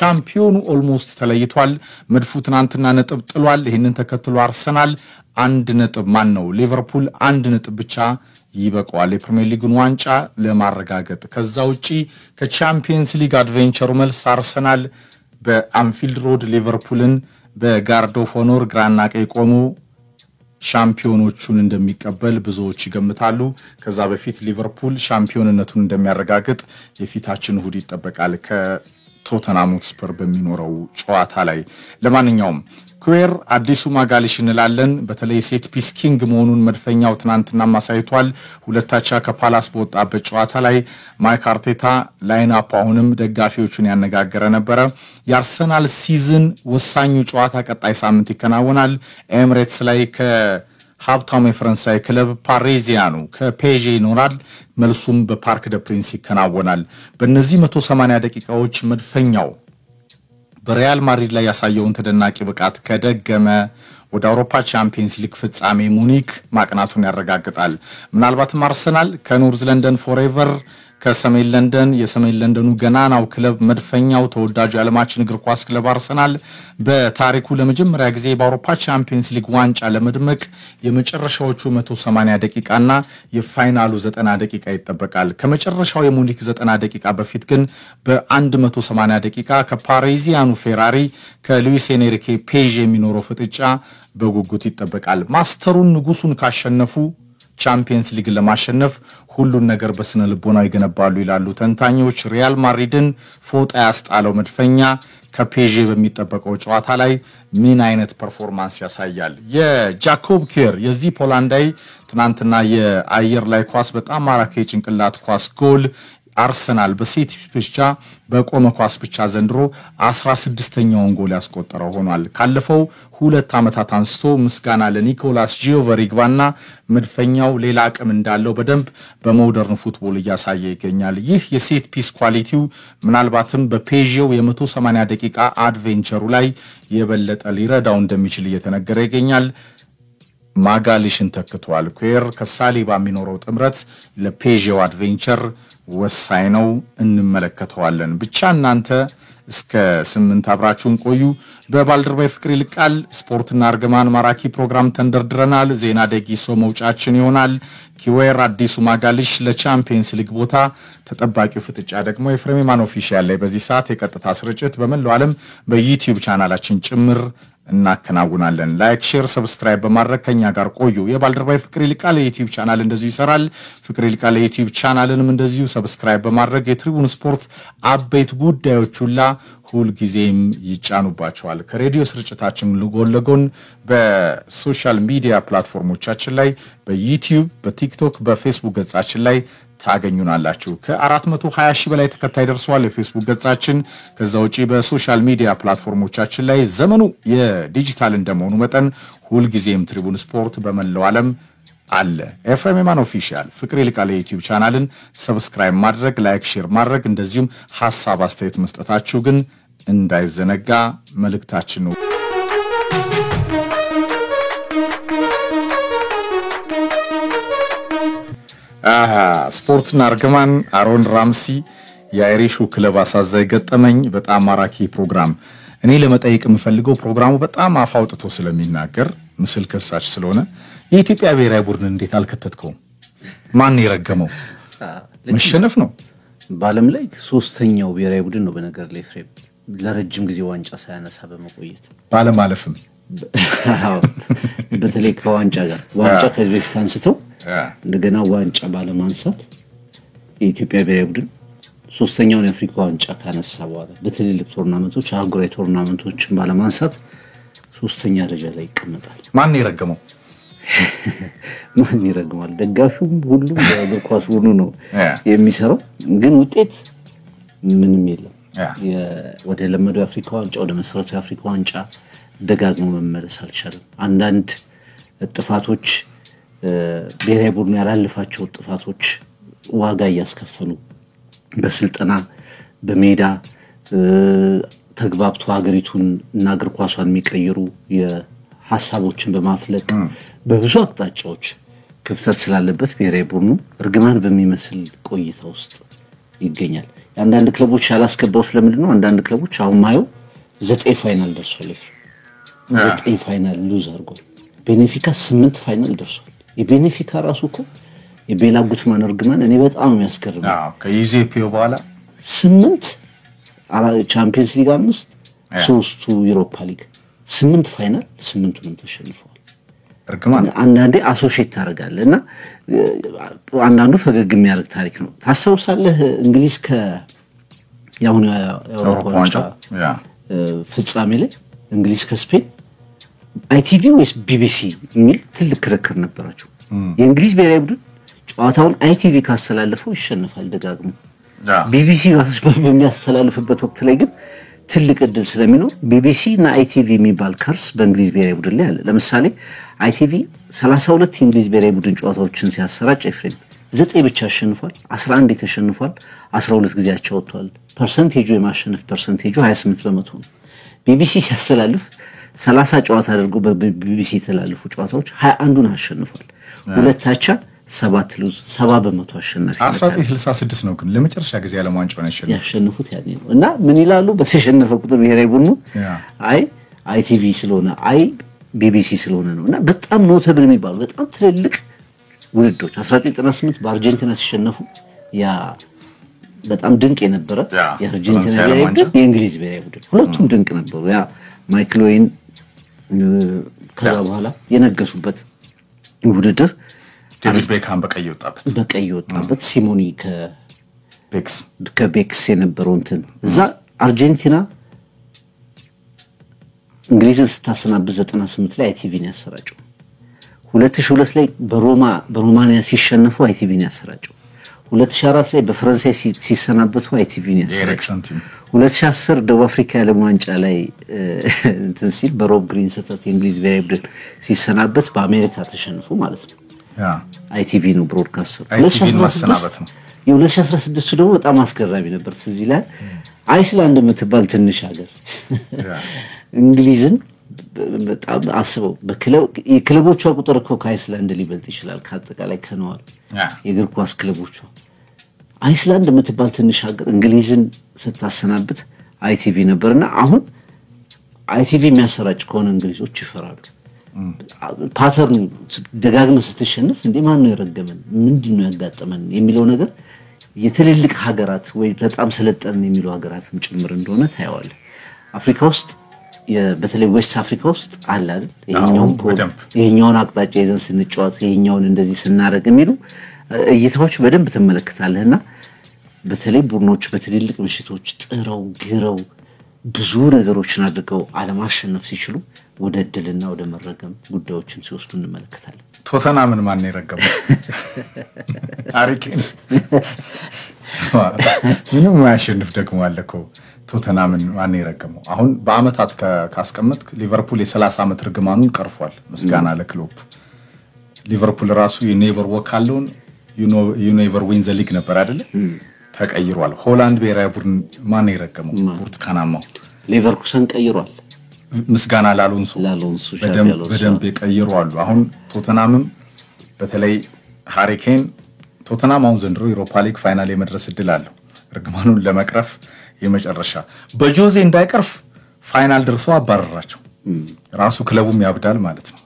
ሻምፒዮኑ ኦልሞስት ተለይቷል መድፉ ትናንትና ነጥብ ጥሏል ይሄንን ተከትሎ አርሰናል 1 ነጥብ ማን ነው ሊቨርፑል 1 ነጥብ ብቻ ይበቃዋል የፕሪሚየር ሊጉን ዋንጫ ለማረጋገጥ ከዛ ውጪ ከቻምፒየንስ ሊግ አድቬንቸሩ መልስ አርሰናል በአንፊልድ ሮድ ሊቨርፑልን በጋርድ ኦፍ ኦነር ግራና ቀይ ቆሞ ሻምፒዮኖቹን እንደሚቀበል ብዙዎች ይገምታሉ ከዛ በፊት ሊቨርፑል ሻምፒዮንነቱን እንደሚያረጋግጥ የፊታችን እሁድ ይጠበቃል ከቶተንሃም ሆትስፐር በሚኖረው ጨዋታ ላይ ለማንኛውም ኩዌር አዲሱ ማጋሊሽ እንላለን በተለይ ሴት ፒስ ኪንግ መሆኑን መድፈኛው ትናንትና ማሳይቷል ሁለታቻ ከፓላስ በወጣበት ጨዋታ ላይ ማይክ አርቴታ ላይን አፕ አሁንም ደጋፊዎቹን ያነጋገረ ነበር የአርሰናል ሲዝን ወሳኙ ጨዋታ ቀጣይ ሳምንት ይከናወናል ኤምሬትስ ላይ ከሀብታም የፈረንሳይ ክለብ ፓሪዚያኑ ከፔዤ ይኖራል መልሱም በፓርክ ደ ፕሪንስ ይከናወናል በእነዚህ 180 ደቂቃዎች መድፈኛው በሪያል ማድሪድ ላይ ያሳየውን ተደናቂ ብቃት ከደገመ ወደ አውሮፓ ቻምፒየንስ ሊግ ፍጻሜ ሙኒክ ማቅናቱን ያረጋግጣል ምናልባትም አርሰናል ከኖርዝ ለንደን ፎሬቨር ከሰሜን ለንደን የሰሜን ለንደኑ ገናናው ክለብ መድፈኛው ተወዳጁ ዓለማችን እግር ኳስ ክለብ አርሰናል በታሪኩ ለመጀመሪያ ጊዜ በአውሮፓ ቻምፒየንስ ሊግ ዋንጫ ለመድመቅ የመጨረሻዎቹ 180 ደቂቃና የፋይናሉ 90 ደቂቃ ይጠበቃል ከመጨረሻው የሙኒክ 90 ደቂቃ በፊት ግን በ180 ደቂቃ ከፓሪዚያኑ ፌራሪ ከሉዊስ ኤንሪኬ ፔዥ የሚኖረው ፍጥጫ በጉጉት ይጠበቃል ማስተሩን ንጉሱን ካሸነፉ ቻምፒየንስ ሊግ ለማሸነፍ ሁሉን ነገር በስነ ልቦናው ይገነባሉ ይላሉ ተንታኞች ሪያል ማድሪድን ፎጣ ያስጣለው መድፈኛ ከፔዤ በሚጠበቀው ጨዋታ ላይ ምን አይነት ፐርፎርማንስ ያሳያል የጃኮብ ኪየር የዚህ ፖላንዳዊ ትናንትና የአየር ላይ ኳስ በጣም ማራኪ ጭንቅላት ኳስ ጎል አርሰናል በሴት ብቻ በቆመ ኳስ ብቻ ዘንድሮ 16ኛውን ጎል ያስቆጠረው ሆኗል ካለፈው 2 አመታት አንስቶ ምስጋና ለኒኮላስ ጂኦቨሪግባና መድፈኛው ሌላ አቅም እንዳለው በደንብ በሞደርን ፉትቦል ያሳየ ይገኛል ይህ የሴት ፒስ ኳሊቲው ምናልባትም በፔዤው የ180 ደቂቃ አድቬንቸሩ ላይ የበለጠ ሊረዳው እንደሚችል እየተነገረ ይገኛል ማጋሊሽን ተክቷል ኩዌር ከሳሊባ የሚኖረው ጥምረት ለፔዤው አድቬንቸር ወሳኝ ነው እንመለከተዋለን ብቻ እናንተ እስከ 8 አብራችሁን ቆዩ በባልደርባይ ፍቅር ይልቃል ስፖርትና አርገማን ማራኪ ፕሮግራም ተንደርድረናል ዜና ደጊሶ መውጫችን ይሆናል ኪዌር አዲሱ ማጋሊሽ ለቻምፒየንስ ሊግ ቦታ ተጠባቂው ፍጥጫ ደግሞ የፍሬሚማን ኦፊሻል ላይ በዚህ ሰዓት የቀጥታ ስርጭት በመላው ዓለም በዩቲዩብ ቻናላችን ጭምር እናከናውናለን ላይክ ሼር ሰብስክራይብ በማድረግ ከኛ ጋር ቆዩ የባልደርባይ ፍቅር ይልቃል የዩቲዩብ ቻናል እንደዚሁ ይሰራል ፍቅር ይልቃል የዩቲዩብ ቻናልንም እንደዚሁ ሰብስክራይብ በማድረግ የትሪቡን ስፖርት አፕዴት ጉዳዮች ሁላ ሁሉ ጊዜም ይጫኑባቸዋል ከሬዲዮ ስርጭታችን ለጎን በሶሻል ሚዲያ ፕላትፎርሞቻችን ላይ በዩቲዩብ በቲክቶክ በፌስቡክ ገጻችን ላይ ታገኙናላችሁ ከ420 ሺህ በላይ ተከታይ ደርሷል የፌስቡክ ገጻችን ከዛውጪ በሶሻል ሚዲያ ፕላትፎርሞቻችን ላይ ዘመኑ የዲጂታል እንደመሆኑ መጠን ሁሉ ጊዜም ትሪቡን ስፖርት በመላው ዓለም አለ ኤፍኤምኤማን ኦፊሻል ፍቅር ይልቃል የዩቲዩብ ቻናልን ሰብስክራይብ ማድረግ ላይክ ሼር ማድረግ እንደዚሁም ሐሳብ አስተያየት መስጠታችሁ ግን እንዳይዘነጋ መልእክታችን ነው ስፖርትና አርገማን አሮን ራምሲ የአይሪሹ ክለብ አሳዛኝ ገጠመኝ በጣም ማራኪ ፕሮግራም እኔ ለመጠየቅ የምፈልገው ፕሮግራሙ በጣም አፋውጥቶ ስለሚናገር ምስል ከሳች ስለሆነ የኢትዮጵያ ብሔራዊ ቡድን እንዴት አልከተትከው ማን ይረገመው መሸነፍ ነው ባለም ላይ ሶስተኛው ብሔራዊ ቡድን ነው በነገር ላይ ፍሬም ለረጅም ጊዜ ዋንጫ ሳያነሳ በመቆየት ባለም አለፍም በተለይ ከዋንጫ ጋር ዋንጫ ከዚህ በፊት አንስተው እንደገና ዋንጫ ባለማንሳት የኢትዮጵያ ብሔራዊ ቡድን ሶስተኛውን የአፍሪካ ዋንጫ ካነሳ በኋላ በትልልቅ ቶርናመንቶች አህጉራዊ ቶርናመንቶችን ባለማንሳት ሶስተኛ ደረጃ ላይ ይቀመጣል ማን ይረገመው ማን ይረገማል ደጋፊውም ሁሉም የእግር ኳስ ሁሉ ነው የሚሰራው ግን ውጤት ምንም የለም ወደ ለመደው አፍሪካ ዋንጫ ወደ መሰረታዊ አፍሪካ ዋንጫ ደጋግሞ መመለስ አልቻለም አንዳንድ ጥፋቶች ብሔራዊ ቡድኑ ያላለፋቸው ጥፋቶች ዋጋ ያስከፈሉ በስልጠና በሜዳ ተግባብቶ ሀገሪቱን እና እግር ኳሷን የሚቀይሩ የሐሳቦችን በማፍለቅ በብዙ አቅጣጫዎች ክፍተት ስላለበት ብሔራዊ ቡድኑ እርግማን በሚመስል ቆይታ ውስጥ ይገኛል አንዳንድ ክለቦች ያላስገባው ስለምንድን ነው አንዳንድ ክለቦች አሁን ማየው 9 ፋይናል ደርሷል 9 ፋይናል ሉዝ አድርጓል ቤኔፊካ 8 ፋይናል ደርሷል የቤኔፊካ ራሱ እኮ የቤላ ጉትማን እርግማን እኔ በጣም የሚያስገርም ከዩዜፒዮ በኋላ 8 ቻምፒየንስ ሊግ 5 3 ዩሮፓ ሊግ 8 ፋይናል 8ቱንም ተሸንፈዋል እርግማን አንዳንዴ አሶሺየት ታደርጋለህና አንዳንዱ ፈገግ የሚያደርግ ታሪክ ነው ታስታውሳለህ እንግሊዝ ከያሁን የአውሮፓ ዋንጫ ፍጻሜ ላይ እንግሊዝ ከስፔን አይቲቪ ወይስ ቢቢሲ የሚል ትልቅ ክርክር ነበራቸው የእንግሊዝ ብሔራዊ ቡድን ጨዋታውን አይቲቪ ካስተላለፈው ይሸነፋል ደጋግሞ ቢቢሲ በሚያስተላልፍበት ወቅት ላይ ግን ትልቅ እድል ስለሚኖር ቢቢሲ እና አይቲቪ የሚባል ከርስ በእንግሊዝ ብሔራዊ ቡድን ላይ አለ ለምሳሌ አይቲቪ 32 የእንግሊዝ ብሔራዊ ቡድን ጨዋታዎችን ሲያሰራጭ ኤፍሬም 9 ብቻ አሸንፏል 11 ተሸንፏል 12 ጊዜ አቻ ወጥቷል ፐርሰንቴጁ የማሸነፍ ፐርሰንቴጁ 28% ነው ቢቢሲ ሲያስተላልፍ 30 ጨዋታ አድርጎ በቢቢሲ የተላለፉ ጨዋታዎች 21ን አሸንፏል ሁለት አቻ 7 ሉዝ 70% አሸናፊ 1966 ነው ግን ለመጨረሻ ጊዜ ዓለም ዋንጫውን ያሸነፉት ያኔ ነው እና ምን ይላሉ በተሸነፈ ቁጥር ብሔራዊ ቡድኑ አይቲቪ ስለሆነ ቢቢሲ ስለሆነ ነውና በጣም ኖተብል የሚባሉ በጣም ትልልቅ ውድድሮች 1998 በአርጀንቲና ሲሸነፉ ያ በጣም ድንቅ የነበረ የአርጀንቲና ብሔራዊ ቡድን የእንግሊዝ ብሔራዊ ቡድን ሁለቱም ድንቅ ነበሩ ያ ማይክል ኦዌን ከዛ በኋላ የነገሱበት ውድድር ዴቪድ ቤካም በቀይ ወጣበት ሲሞኒ ከቤክስ የነበረው እንትን እዛ አርጀንቲና እንግሊዝን ስታሰናብት 98 ላይ አይቲቪን ያሰራጨው 2002 ላይ በሮማኒያ ሲሸነፉ አይቲቪን ያሰራጨው 2004 ላይ በፍራንሳይ ሲሰናበቱ አይቲቪን ያሰራጨው 2010 ደቡብ አፍሪካ የዓለም ዋንጫ ላይ እንትን ሲል በሮብ ግሪን ሰተት የእንግሊዝ ብሔራዊ ቡድን ሲሰናበት በአሜሪካ ተሸንፉ ማለት ነው አይቲቪ ነው ብሮድካስተር 2016 ደግሞ በጣም አስገራሚ ነበር ትዝ ይላል አይስላንድ የምትባል ትንሽ ሀገር እንግሊዝን በጣም አስበው የክለቦቿ ቁጥር እኮ ከአይስላንድ ሊበልጥ ይችላል ከአጠቃላይ ከነዋል የእግር ኳስ ክለቦቿ አይስላንድ የምትባል ትንሽ ሀገር እንግሊዝን ስታሰናብት አይቲቪ ነበርና አሁን አይቲቪ የሚያሰራጭ ከሆነ እንግሊዞች ይፈራሉ ፓተርን ደጋግመ ስትሸነፍ እንዴ ማን ነው የረገመን ምንድነው ያጋጠመን የሚለው ነገር የትልልቅ ሀገራት ወይ በጣም ሰለጠን የሚሉ ሀገራትም ጭምር እንደሆነ ታያዋል አፍሪካ ውስጥ በተለይ ዌስት አፍሪካ ውስጥ አለ አይደል ይሄኛውን አቅጣጫ ይዘን ስንጫወት ይሄኛውን እንደዚህ ስናረግ የሚሉ እይታዎች በደንብ ተመለከታለህና በተለይ ቡድኖች በትልልቅ ምሽቶች ጥረው ግረው ብዙ ነገሮችን አድርገው አለማሸነፍ ሲችሉ ወደ ድልና ወደ መረገም ጉዳዮችን ሲወስዱ እንመለከታለን ቶተናምን ማን የረገመው አሪኬን ምንም ማያሸንፍ ደግሞ አለኮ ቶተናምን ማን የረገመው አሁን በአመታት ካስቀመጥ ሊቨርፑል የ30 አመት ርግማኑን ቀርፏል ምስጋና ለክሎፕ ሊቨርፑል ራሱ የኔቨር ወክ አለውን ዩ ኔቨር ዊን ዘ ሊግ ነበር አይደል ተቀይሯል ሆላንድ ብሔራዊ ቡድን ማን የረገመው ብርቱካናማው ሊቨርኩሰን ቀይሯል ምስጋና ላሎንሶ በደንብ የቀይሯሉ አሁን ቶተናምም በተለይ ሃሪኬን ቶተናም አሁን ዘንድሮ ዩሮፓ ሊግ ፋይናል የመድረስ እድል አለው ርግማኑን ለመቅረፍ የመጨረሻ በጆዜ እንዳይቀርፍ ፋይናል ደርሰው አባረራቸው ራሱ ክለቡም ያብዳል ማለት ነው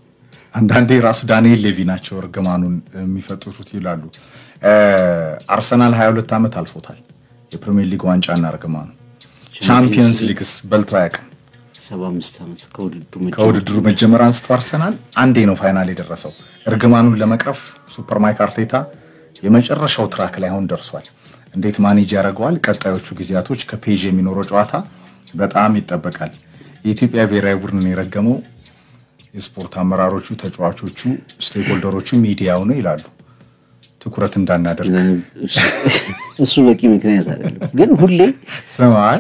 አንዳንዴ ራሱ ዳንኤል ሌቪ ናቸው ርግማኑን የሚፈጥሩት ይላሉ አርሰናል 22 አመት አልፎታል የፕሪሚየር ሊግ ዋንጫና ርግማኑ ቻምፒየንስ ሊግስ በልቶ ያቀም 75 አመት ከውድድሩ መጀመር አንስቶ አርሰናል አንዴ ነው ፋይናል የደረሰው ርግማኑን ለመቅረፍ ሱፐር ማይክ አርቴታ የመጨረሻው ትራክ ላይ ሆን ደርሷል እንዴት ማኔጅ ያደርገዋል ቀጣዮቹ ጊዜያቶች ከፔጅ የሚኖረው ጨዋታ በጣም ይጠበቃል የኢትዮጵያ ብሔራዊ ቡድንን የረገመው የስፖርት አመራሮቹ ተጫዋቾቹ ስቴክሆልደሮቹ ሚዲያው ነው ይላሉ ትኩረት እንዳናደርግ እሱ በቂ ምክንያት አይደለም ግን ሁሌ ሰማይ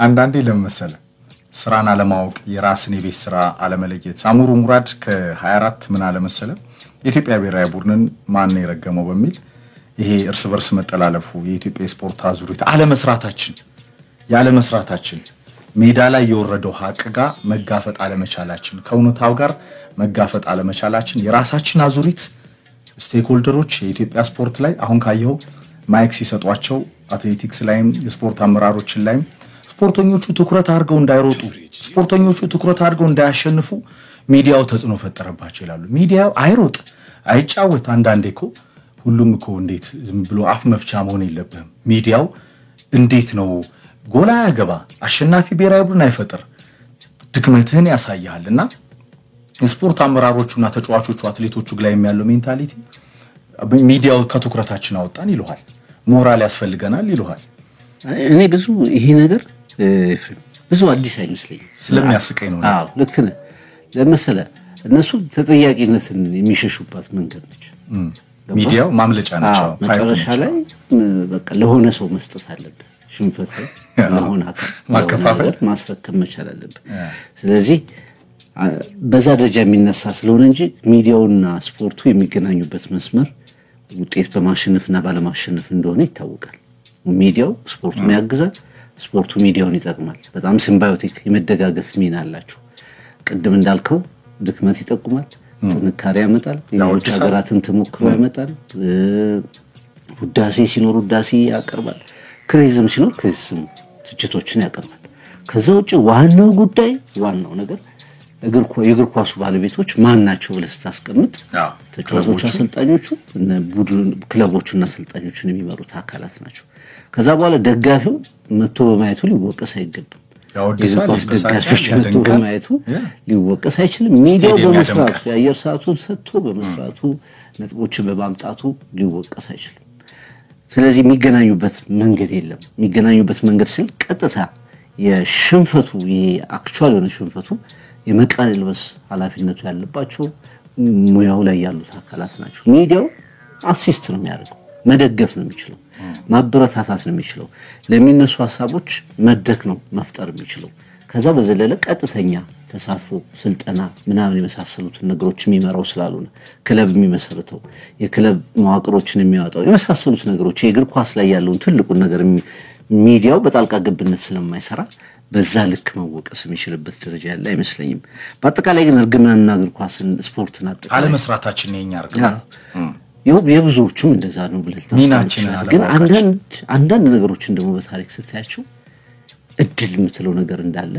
አንዳንዴ ለመሰለ ስራና ለማወቅ የራስን የቤት ስራ አለመለየት አሙሩ ሙራድ ከ24 ምን አለመሰለ የኢትዮጵያ ብሔራዊ ቡድንን ማን የረገመው በሚል ይሄ እርስ በርስ መጠላለፉ የኢትዮጵያ ስፖርት አዙሪት ያለመስራታችን ሜዳ ላይ የወረደው ሀቅ ጋር መጋፈጥ አለመቻላችን ከእውነታው ጋር መጋፈጥ አለመቻላችን የራሳችን አዙሪት ስቴክሆልደሮች የኢትዮጵያ ስፖርት ላይ አሁን ካየው ማይክ ሲሰጧቸው አትሌቲክስ ላይም የስፖርት አመራሮችን ላይም ስፖርተኞቹ ትኩረት አድርገው እንዳይሮጡ ስፖርተኞቹ ትኩረት አድርገው እንዳያሸንፉ ሚዲያው ተጽዕኖ ፈጠረባቸው ይላሉ ሚዲያው አይሮጥ አይጫወት አንዳንዴ እኮ ሁሉም እኮ እንዴት ዝም ብሎ አፍ መፍቻ መሆን የለብህም ሚዲያው እንዴት ነው ጎላ ያገባ አሸናፊ ብሔራዊ ቡድን አይፈጥር ድክመትህን ያሳያልና የስፖርት አመራሮቹና ተጫዋቾቹ አትሌቶቹ ላይ ያለው ሜንታሊቲ ሚዲያው ከትኩረታችን አወጣን ይሉሃል ሞራል ያስፈልገናል ይሉሃል እኔ ብዙ ይሄ ነገር ብዙ አዲስ አይመስለኝም ስለሚያስቀኝ ነው አዎ ልክ ነህ ለምሳሌ እነሱ ተጠያቂነትን የሚሸሹባት መንገድ ነች ሚዲያው ማምለጫ ነች መጨረሻ ላይ በቃ ለሆነ ሰው መስጠት አለበት ሽንፈት ለሆነ አካል ማከፋፈል ማስረከብ መቻል አለበት ስለዚህ በዛ ደረጃ የሚነሳ ስለሆነ እንጂ ሚዲያውና ስፖርቱ የሚገናኙበት መስመር ውጤት በማሸነፍና ባለማሸነፍ እንደሆነ ይታወቃል ሚዲያው ስፖርቱን ያግዛል ስፖርቱ ሚዲያውን ይጠቅማል በጣም ሲምባዮቲክ የመደጋገፍ ሚና አላቸው ቅድም እንዳልከው ድክመት ይጠቁማል ጥንካሬ ያመጣል የውጭ ሀገራትን ተሞክሮ ያመጣል ውዳሴ ሲኖር ውዳሴ ያቀርባል ክሪቲሲዝም ሲኖር ክሪቲሲዝም ትችቶችን ያቀርባል ከዛ ውጪ ዋናው ጉዳይ ዋናው ነገር የእግር ኳሱ ባለቤቶች ማን ናቸው ብለህ ስታስቀምጥ ተጫዋቾች አሰልጣኞቹ እና ቡድን ክለቦቹና አሰልጣኞቹን የሚመሩት አካላት ናቸው ከዛ በኋላ ደጋፊው መጥቶ በማየቱ ሊወቀስ አይገባም ደጋፊዎች መጥቶ በማየቱ ሊወቀስ አይችልም ሚዲያው በመስራቱ የአየር ሰዓቱን ሰጥቶ በመስራቱ ነጥቦችን በማምጣቱ ሊወቀስ አይችልም ስለዚህ የሚገናኙበት መንገድ የለም የሚገናኙበት መንገድ ስል ቀጥታ የሽንፈቱ የአክቹዋል የሆነ ሽንፈቱ የመቀልበስ ኃላፊነቱ ያለባቸው ሙያው ላይ ያሉት አካላት ናቸው ሚዲያው አሲስት ነው የሚያደርገው መደገፍ ነው የሚችለው ማበረታታት ነው የሚችለው ለሚነሱ ሐሳቦች መድረክ ነው መፍጠር የሚችለው ከዛ በዘለለ ቀጥተኛ ተሳትፎ ስልጠና ምናምን የመሳሰሉት ነገሮች የሚመራው ስላሉና ክለብ የሚመሰርተው የክለብ መዋቅሮችን የሚያወጣው የመሳሰሉት ነገሮች የእግር ኳስ ላይ ያለውን ትልቁ ነገር ሚዲያው በጣልቃ ገብነት ስለማይሰራ በዛ ልክ መወቀስ የሚችልበት ደረጃ ያለ አይመስለኝም በአጠቃላይ ግን እርግማንና እግር ኳስን ስፖርትን አጠቃላይ አለ መስራታችን ነው የኛ እርግማን የብዙዎቹም እንደዛ ነው ብለህ ታስቀምጣለህ ግን አንዳንድ ነገሮችን ደግሞ በታሪክ ስታያቸው እድል የምትለው ነገር እንዳለ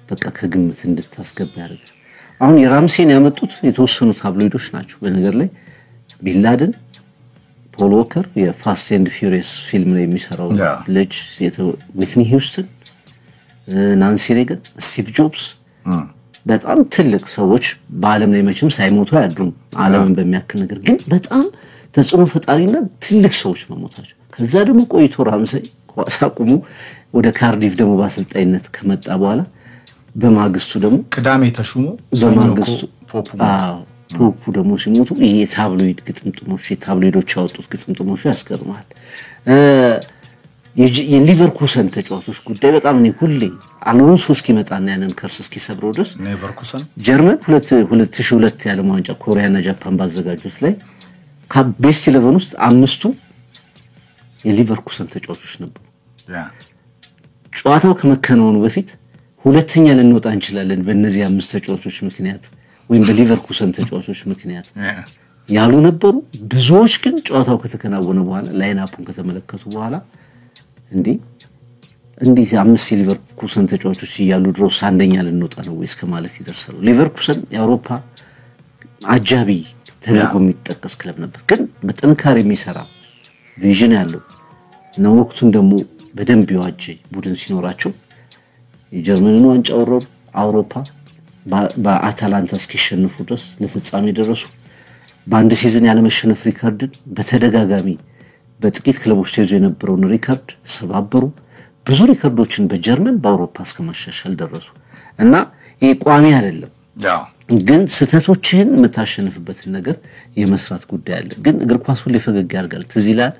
በቃ ከግምት እንድታስገባ ያደርጋል አሁን የራምሴን ያመጡት የተወሰኑ ታብሎይዶች ናቸው በነገር ላይ ቢንላደን ፖል ዎከር የፋስት ኤንድ ፊውሪየስ ፊልም ላይ የሚሰራው ልጅ ዊትኒ ሂውስተን ናንሲ ሬገን ስቲቭ ጆብስ በጣም ትልቅ ሰዎች በአለም ላይ መቼም ሳይሞቱ ያድሩም ዓለምን በሚያክል ነገር ግን በጣም ተጽዕኖ ፈጣሪና ትልቅ ሰዎች መሞታቸው ከዛ ደግሞ ቆይቶ ራምሴ ኳስ አቁሞ ወደ ካርዲፍ ደግሞ ባሰልጣኝነት ከመጣ በኋላ በማግስቱ ደግሞ ቅዳሜ ተሹሞ በማግስቱ ፖፑ ደግሞ ሲሞቱ ይሄ ታብሎይድ ግጥምጥሞች የታብሎይዶች ያወጡት ግጥምጥሞች ያስገርማል የሊቨርኩሰን ተጫዋቾች ጉዳይ በጣም ነው ሁሌ አሎንሶ እስኪመጣና ያንን ከርስ እስኪሰብረው ድረስ ሊቨርኩሰን ጀርመን 2002 የዓለም ዋንጫ ኮሪያና ጃፓን ባዘጋጁት ላይ ከቤስት 11 ውስጥ አምስቱ የሊቨርኩሰን ተጫዋቾች ነበሩ ጨዋታው ከመከናወኑ በፊት ሁለተኛ ልንወጣ እንችላለን በእነዚህ አምስት ተጫዋቾች ምክንያት ወይም በሊቨርኩሰን ተጫዋቾች ምክንያት ያሉ ነበሩ ብዙዎች ግን ጨዋታው ከተከናወነ በኋላ ላይን አፑን ከተመለከቱ በኋላ እንዴት አምስት ሊቨርኩሰን ተጫዋቾች ይያሉ ድሮስ አንደኛ ልንወጣ ነው ወይስ ከማለት ይደርሳሉ ሊቨርኩሰን የአውሮፓ አጃቢ ተደርጎ የሚጠቀስ ክለብ ነበር ግን በጥንካሬ የሚሰራ ቪዥን ያለው ነው ወቅቱን ደግሞ በደንብ ይዋጅ ቡድን ሲኖራቸው የጀርመንን ዋንጫ ወረሩ አውሮፓ በአታላንታ እስኪሸነፉ ድረስ ለፍጻሜ ደረሱ በአንድ ሲዝን ያለ መሸነፍ ሪካርድን በተደጋጋሚ በጥቂት ክለቦች ተይዞ የነበረውን ሪካርድ ሰባበሩ ብዙ ሪካርዶችን በጀርመን በአውሮፓ እስከማሻሻል ደረሱ እና ይሄ ቋሚ አይደለም ግን ስተቶችን መታሸነፍበትን ነገር የመስራት ጉዳይ አለ ግን እግር ኳስ ሁሌ ፈገግ ያርጋል ትዝ ይላል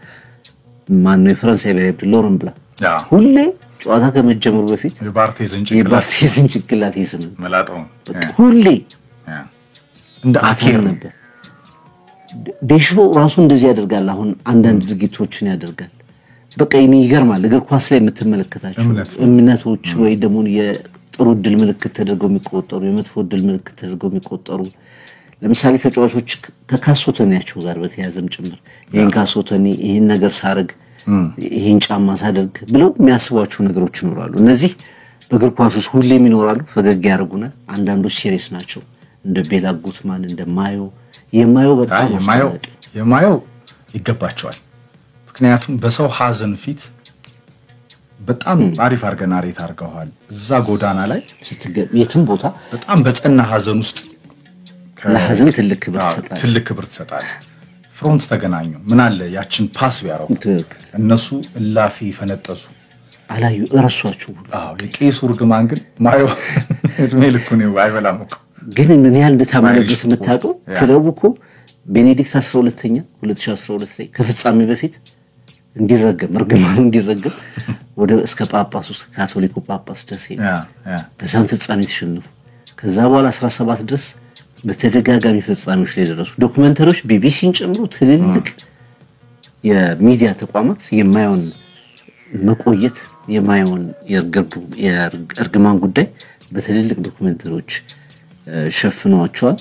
ማን ነው የፈረንሳይ ብሔራዊ ቡድን ሎረን ብላ ሁሌ ጨዋታ ከመጀመሩ በፊት የባርቴዝን ጭንቅላት ይስም መላጣው ሁሌ እንደ አኬር ነበር ዴሾ ራሱ እንደዚህ ያደርጋል አሁን አንዳንድ ድርጊቶችን ያደርጋል በቃ ይገርማል እግር ኳስ ላይ የምትመለከታቸው እምነቶች ወይ ደግሞ የጥሩ ድል ምልክት ተደርገው የሚቆጠሩ የመጥፎ ድል ምልክት ተደርገው የሚቆጠሩ ለምሳሌ ተጫዋቾች ከካሶተኒያቸው ጋር በተያያዘም ጭምር ይሄን ካሶተኒ ይሄን ነገር ሳረግ ይሄን ጫማ ሳደርግ ብለው የሚያስቧቸው ነገሮች ይኖራሉ እነዚህ በእግር ኳስ ውስጥ ሁሌም ይኖራሉ ፈገግ ያርጉናል አንዳንዶች ሲሪየስ ናቸው እንደ ቤላ ጉትማን እንደ የማዮ በጣም የማዮ ይገባቸዋል ምክንያቱም በሰው ሐዘን ፊት በጣም አሪፍ አርገና ሬት አርገዋል እዛ ጎዳና ላይ የትም ቦታ በጣም በጸና ሐዘን ውስጥ ለሐዘን ትልቅ ክብር ተሰጣለ ፍሮንት ተገናኙ ምን አለ ያችን ፓስ ቢያረው እነሱ እላፊ ፈነጠሱ አላዩ እረሷቸው የቄሱ ርግማን ግን ማዮ እድሜ ልኩ ነው አይበላም እኮ ግን ምን ያህል እንደታመነበት የምታውቀው ክለቡ እኮ ቤኔዲክት 12ኛ 2012 ላይ ከፍጻሜ በፊት እንዲረገም ርግማኑ እንዲረገም ወደ እስከ ጳጳስ ውስጥ ካቶሊኩ ጳጳስ ደስ ይላል በዛም ፍጻሜ ተሸነፉ ከዛ በኋላ 17 ድረስ በተደጋጋሚ ፍጻሜዎች ላይ ደረሱ ዶክመንተሪዎች ቢቢሲን ጨምሮ ትልልቅ የሚዲያ ተቋማት የማይሆን መቆየት የማይሆን የርግማን ጉዳይ በትልልቅ ዶክመንተሪዎች ሸፍነዋቸዋል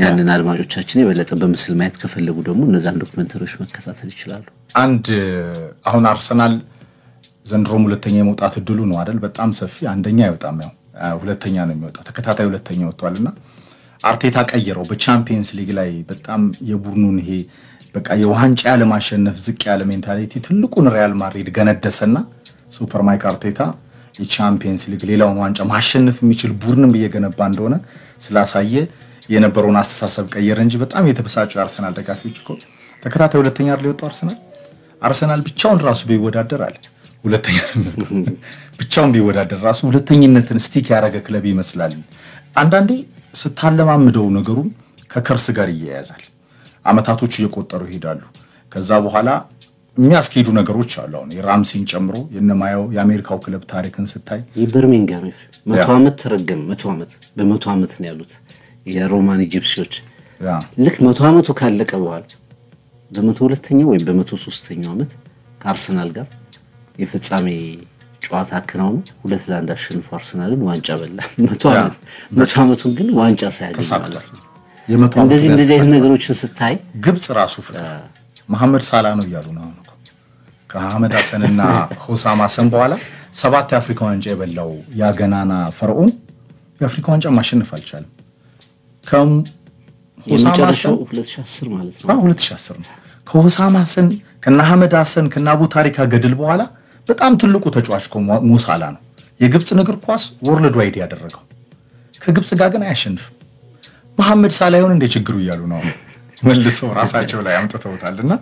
ያንን አድማጮቻችን የበለጠ በምስል ማየት ከፈለጉ ደግሞ እነዛን ዶክመንተሪዎች መከታተል ይችላሉ አንድ አሁን አርሰናል ዘንድሮም ሁለተኛ የመውጣት እድሉ ነው አይደል በጣም ሰፊ አንደኛ ይወጣም ያው ሁለተኛ ነው የሚወጣው ተከታታይ ሁለተኛ ወጥቷልና አርቴታ ቀየረው በቻምፒየንስ ሊግ ላይ በጣም የቡርኑን ይሄ በቃ የዋንጫ ለማሸነፍ ዝቅ ያለ ሜንታሊቲ ትልቁን ሪያል ማድሪድ ገነደሰና ሱፐር ማይክ አርቴታ የቻምፒየንስ ሊግ ሌላውን ዋንጫ ማሸነፍ የሚችል ቡርንም በየገነባ እንደሆነ ስላሳየ የነበረውን አስተሳሰብ ቀየረ እንጂ በጣም የተበሳጨው አርሰናል ደጋፊዎች እኮ ተከታታይ ሁለተኛ አይደል የወጣው አርሰናል ብቻውን ራሱ ቢወዳደር አለ ሁለተኛ ብቻውን ቢወዳደር ራሱ ሁለተኝነትን ስቲክ ያረገ ክለብ ይመስላል አንዳንዴ ስታለማምደው ነገሩን ከከርስ ጋር ይያያዛል አመታቶች እየቆጠሩ ይሄዳሉ ከዛ በኋላ የሚያስኬዱ ነገሮች አሉ አሁን የራምሲን ጨምሮ የነማያው የአሜሪካው ክለብ ታሪክን ስታይ የበርሚንጋም 100 አመት ተረገም 100 አመት በ100 አመት ነው ያሉት የሮማን ኢጂፕሲዎች ልክ 100 አመቱ ካለቀ በኋላ በ102ኛው ወይ በ103ኛው አመት ከአርሰናል ጋር የፍጻሜ ጨዋታ አከናውኑ 2-1 አሸንፎ አርሰናልን ዋንጫ በላ 100 አመቱን ግን ዋንጫ ሳያገኝ ማለት ነው እንደዚህ አይነት ነገሮችን ስታይ ግብጽ ራሱ ፍቅር መሐመድ ሳላ ነው ያሉ ነው ከአህመድ ሐሰንና ሁሳም ሐሰን በኋላ 7 የአፍሪካ ዋንጫ የበላው ያገናና ፈርዖን የአፍሪካ ዋንጫ ማሸነፍ አልቻለም ከሁሳም ሐሰን 2010 ማለት ነው 2010 ነው ከሁሳም ሐሰን ከና አህመድ ሐሰን ከና አቡ ታሪካ ገድል በኋላ በጣም ትልቁ ተጫዋች ሙሳላ ነው የግብጽ እግር ኳስ ወርልድ ዋይድ ያደረገው ከግብጽ ጋር ግን አያሸንፍም መሐመድ ሳላ ይሁን እንደ ችግሩ ይያሉ ነው መልሰው ራሳቸው ላይ አምጥተውታልና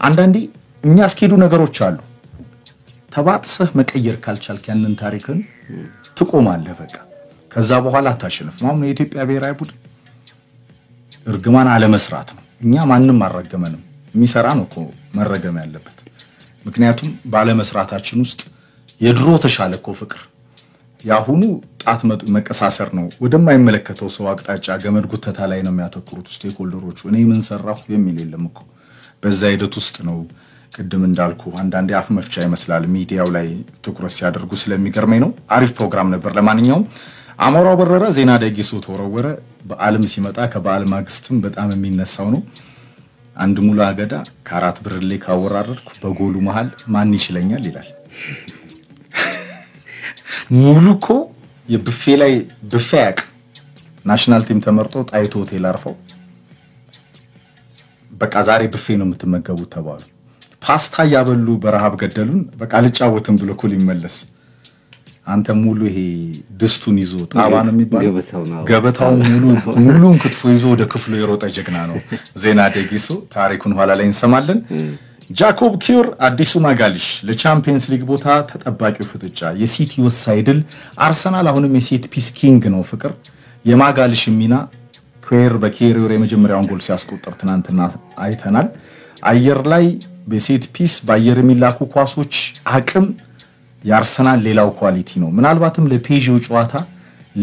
አንዳንዴ የሚያስኬዱ ነገሮች አሉ ተባጥሰህ መቀየር ካልቻልክ ያንን ታሪክን ትቆማለህ በቃ ከዛ በኋላ ታሸንፍ ማም የኢትዮጵያ ብሔራዊ ቡድን እርግማን አለ መስራት ነው እኛ ማንንም አረገመንም የሚሰራ ነው እኮ መረገም ያለበት ምክንያቱም ባለ መስራታችን ውስጥ የድሮ ተሻለኮ ፍቅር ያሁኑ ጣት መቀሳሰር ነው ወደማይመለከተው ሰው አቅጣጫ ገመድ ጉተታ ላይ ነው የሚያተኩሩት ስቴክሆልደሮቹ እኔ ምን ሰራሁ የሚል የለም እኮ በዛ ሂደት ውስጥ ነው ቅድም እንዳልኩ አንዳንዴ አፍ መፍቻ ይመስላል ሚዲያው ላይ ትኩረት ሲያደርጉ ስለሚገርመኝ ነው አሪፍ ፕሮግራም ነበር ለማንኛውም አሞራው በረረ ዜና ደግሶ ተወረወረ በአለም ሲመጣ ከበዓል ማግስትም በጣም የሚነሳው ነው አንድ ሙሉ አገዳ ከአራት ብርሌ ካወራረድኩ በጎሉ መሃል ማን ይችላልኛል ይላል ሙሉኮ የብፌ ላይ ብፌ ያቅ ናሽናል ቲም ተመርጦ ጣይቶ ሆቴል አርፈው በቃ ዛሬ ብፌ ነው የምትመገቡት ተባሉ ፓስታ ያበሉ በረሃብ ገደሉን በቃ ልጫወትም ብሎ ኩል ይመለስ አንተ ሙሉ ይሄ ድስቱን ይዞ ጣባ ነው የሚባለው ገበታው ሙሉን ክትፎ ይዞ ወደ ክፍሉ የሮጠ ጀግና ነው ዜና ደግሶ ታሪኩን ኋላ ላይ እንሰማለን ጃኮብ ኪዮር አዲሱ ማጋሊሽ ለቻምፒየንስ ሊግ ቦታ ተጠባቂው ፍጥጫ የሲቲ ወሳይድል አርሰናል አሁንም የሴት ፒስ ኪንግ ነው ፍቅር የማጋሊሽ ሚና ኪዮር በኪዮር የመጀመሪያውን ጎል ሲያስቆጥር ትናንትና አይተናል አየር ላይ በሴት ፒስ ባየር የሚላኩ ኳሶች አቅም የአርሰናል ሌላው ኳሊቲ ነው ምናልባትም ለፔጂው ጨዋታ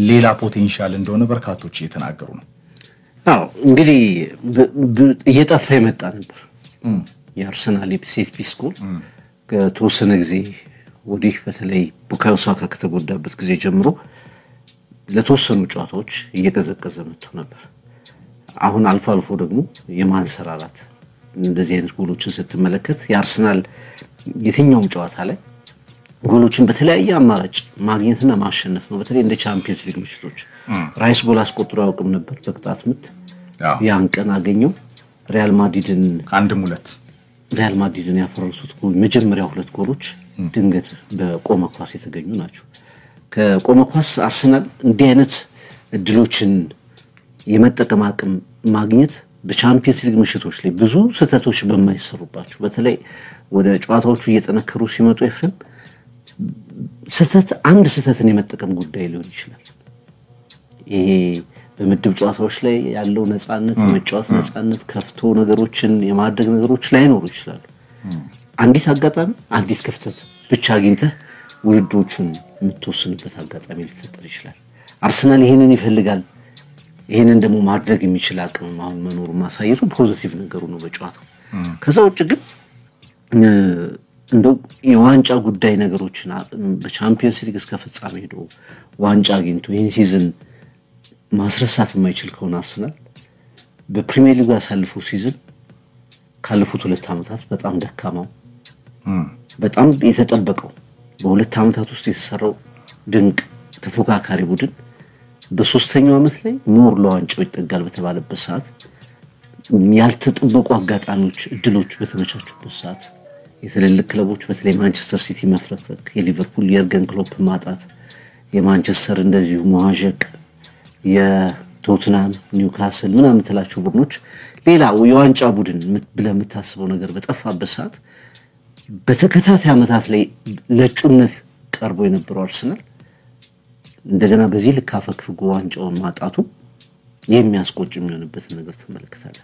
ሌላ ፖቴንሻል እንደሆነ በርካቶች እየተናገሩ ነው አዎ እንግዲህ እየጠፋ ይመጣ ነበር የአርሰናል ሴት ፒስ ጎል ከተወሰነ ጊዜ ወዲህ በተለይ ቡካዮ ሳካ ከተጎዳበት ጊዜ ጀምሮ ለተወሰኑ ጨዋታዎች እየቀዘቀዘ መጥቶ ነበር አሁን አልፎ አልፎ ደግሞ የማንሰራራት እንደዚህ አይነት ጎሎችን ስትመለከት የአርሰናል የትኛውም ጨዋታ ላይ ጎሎችን በተለያየ አማራጭ ማግኘትና ማሸነፍ ነው። በተለይ እንደ ቻምፒየንስ ሊግ ምሽቶች ራይስ ጎል አስቆጥሮ ያውቅም ነበር በቅጣት ምት ያን ቀን አገኘው። ሪያል ማድሪድን ያፈረሱት ጎል መጀመሪያ ሁለት ጎሎች ድንገት በቆመ ኳስ የተገኙ ናቸው። ከቆመ ኳስ አርሰናል እንዲህ አይነት እድሎችን የመጠቀም አቅም ማግኘት በቻምፒየንስ ሊግ ምሽቶች ላይ ብዙ ስህተቶች በማይሰሩባቸው በተለይ ወደ ጨዋታዎቹ እየተነከሩ ሲመጡ ኤፍሬም አንድ ስህተትን የመጠቀም ጉዳይ ሊሆን ይችላል። ይሄ በምድብ ጨዋታዎች ላይ ያለው ነፃነት መጫወት ነፃነት ከፍቶ ነገሮችን የማድረግ ነገሮች ላይ ኖሩ ይችላል። አንዲት አጋጣሚ አንዲት ክፍተት ብቻ አግኝተህ ውድድሮቹን የምትወስንበት አጋጣሚ ሊፈጠር ይችላል። አርሰናል ይሄንን ይፈልጋል። ይሄንን ደግሞ ማድረግ የሚችል አቅም አሁን መኖሩ ማሳየቱ ፖዚቲቭ ነገሩ ነው በጨዋታው። ከዛ ውጭ ግን እንደው የዋንጫ ጉዳይ ነገሮችን በቻምፒየንስ ሊግ እስከ ፍጻሜ ሄዶ ዋንጫ አግኝቶ ይሄን ሲዝን ማስረሳት የማይችል ከሆነ አርሰናል በፕሪሚየር ሊግ ያሳለፈው ሲዝን ካለፉት 2 ዓመታት በጣም ደካማው በጣም የተጠበቀው በሁለት ዓመታት ውስጥ የተሰራው ድንቅ ተፎካካሪ ቡድን በሶስተኛው ዓመት ላይ ሞር ለዋንጫው ይጠጋል በተባለበት ሰዓት ያልተጠበቁ አጋጣሚዎች እድሎች በተመቻቹበት ሰዓት የትልልቅ ክለቦች በተለይ ማንቸስተር ሲቲ መፍረክረክ የሊቨርፑል የርገን ክሎፕ ማጣት የማንቸስተር እንደዚሁ መዋዠቅ የቶትናም ኒውካስል ምናምን ተላቸው ቡድኖች ሌላ የዋንጫ ቡድን ብለህ የምታስበው ነገር በጠፋበት ሰዓት በተከታታይ ዓመታት ላይ ለጩነት ቀርቦ የነበረው አርሰናል እንደገና በዚህ ልክ አፈግፍጎ ዋንጫውን ማጣቱ የሚያስቆጭ የሚሆንበት ነገር ተመልክተናል።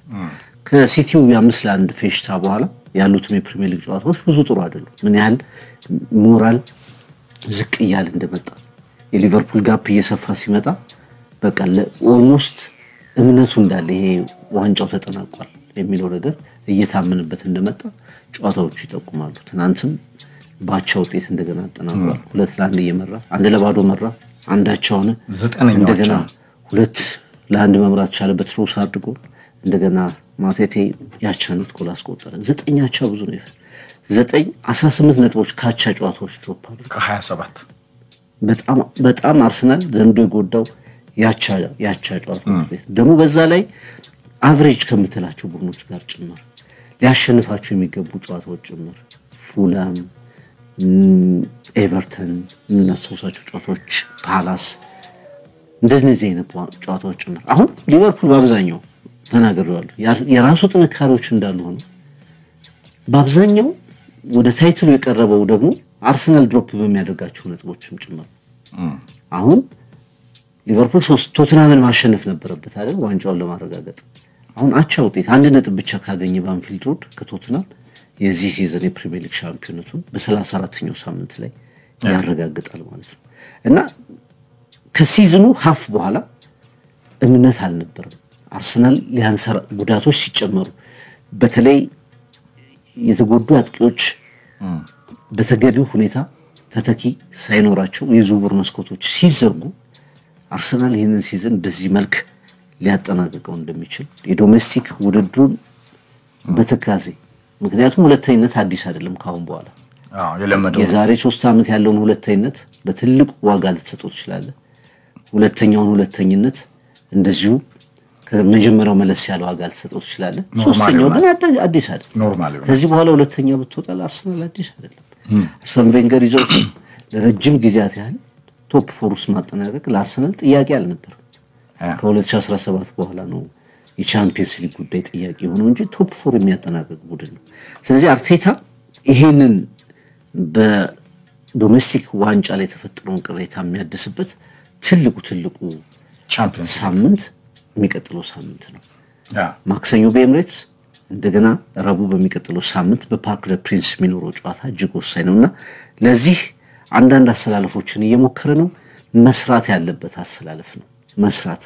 ከሲቲው የ5-1 ፌሽታ በኋላ ያሉት የፕሪሚየር ሊግ ጨዋታዎች ብዙ ጥሩ አይደሉም። ምን ያህል ሞራል ዝቅ እያለ እንደመጣ የሊቨርፑል ጋፕ እየሰፋ ሲመጣ በቃ ኦልሞስት እምነቱ እንዳለ ይሄ ዋንጫው ተጠናቋል የሚለው ነገር እየታመነበት እንደመጣ ጨዋታዎቹ ይጠቁማሉ። ትናንትም ባቻ ውጤት እንደገና አጠናቋል። 2-1 እየመራ 1-0 መራ አንዳቸው ሆነ እንደገና 2-1 መምራት ቻለበት ሮስ አድርጎ እንደገና ማቴቴ ያቻነት ጎል አስቆጠረ። 9 አቻ ብዙ ነው። 18 ነጥቦች ካቻ ጨዋታዎች ድሮፕ አድርጎ ከ27 በጣም አርሰናል ዘንዶ የጎዳው ያቻ ጨዋታዎች ደግሞ በዛ ላይ አቨሬጅ ከምትላቸው ቡድኖች ጋር ጭምር ሊያሸንፋቸው የሚገቡ ጨዋታዎች ጭምር ፉላም ኤቨርተን እናስተውሳቸው ጨዋታዎች ፓላስ እንደዚህ አይነት ጨዋታዎች ጭምር አሁን ሊቨርፑል በአብዛኛው ተናግረዋል የራሱ ጥንካሬዎች እንዳሉ ሆኖ በአብዛኛው ወደ ታይትሉ የቀረበው ደግሞ አርሰናል ድሮፕ በሚያደርጋቸው ነጥቦችም ጭምር አሁን ሊቨርፑል 3 ቶትናምን ማሸነፍ ነበረበት አይደል ዋንጫውን ለማረጋገጥ አሁን አቻ ውጤት 1 ነጥብ ብቻ ካገኘ በአንፊልድ ሮድ ከቶትናም የዚህ ሲዝን የፕሪሚየር ሊግ ሻምፒዮንነቱን በ34ኛው ሳምንት ላይ ያረጋግጣል ማለት ነው። እና ከሲዝኑ ሀፍ በኋላ እምነት አልነበረም አርሰናል ሊያንሰራ ጉዳቶች ሲጨመሩ በተለይ የተጎዱ አጥቂዎች በተገቢው ሁኔታ ተተኪ ሳይኖራቸው የዝውውር መስኮቶች ሲዘጉ አርሰናል ይሄንን ሲዝን በዚህ መልክ ሊያጠናቅቀው እንደሚችል የዶሜስቲክ ውድድሩን በተካዜ ምክንያቱም ሁለተኝነት አዲስ አይደለም ካሁን በኋላ የለመደው የዛሬ 3 ዓመት ያለውን ሁለተኝነት በትልቅ ዋጋ ልትሰጠው ይችላል። ሁለተኝነት እንደዚሁ ከመጀመሪያው መለስ ያለው ዋጋ ልትሰጠው ይችላል። ሶስተኛው ግን አዲስ አይደለም ኖርማል ነው። ከዚህ በኋላ ሁለተኛ ብትወጣ አርሰናል አዲስ አይደለም። አርሰን ቬንገር ይዘው ለረጅም ጊዜያት ያህል ቶፕ 4 ውስጥ ማጠናቀቅ ለአርሰናል ጥያቄ አልነበረም። ከ2017 በኋላ ነው የቻምፒየንስ ሊግ ጉዳይ ጥያቄ ሆኖ እንጂ ቶፕ 4 የሚያጠናቀቅ ቡድን ነው። ስለዚህ አርቴታ ይሄንን በዶሜስቲክ ዋንጫ ላይ ተፈጠረውን ቅሬታ የሚያድስበት ትልቁ ቻምፒየንስ ሳምንት የሚቀጥለው ሳምንት ነው። ማክሰኞ በኤምሬትስ እንደገና ረቡዕ በሚቀጥለው ሳምንት በፓርክ ደ ፕሪንስ የሚኖረው ጨዋታ እጅግ ወሳኝ ነውና ለዚህ አንዳንድ አሰላለፎችን እየሞከረ ነው። መስራት ያለበት አሰላለፍ ነው። መስራት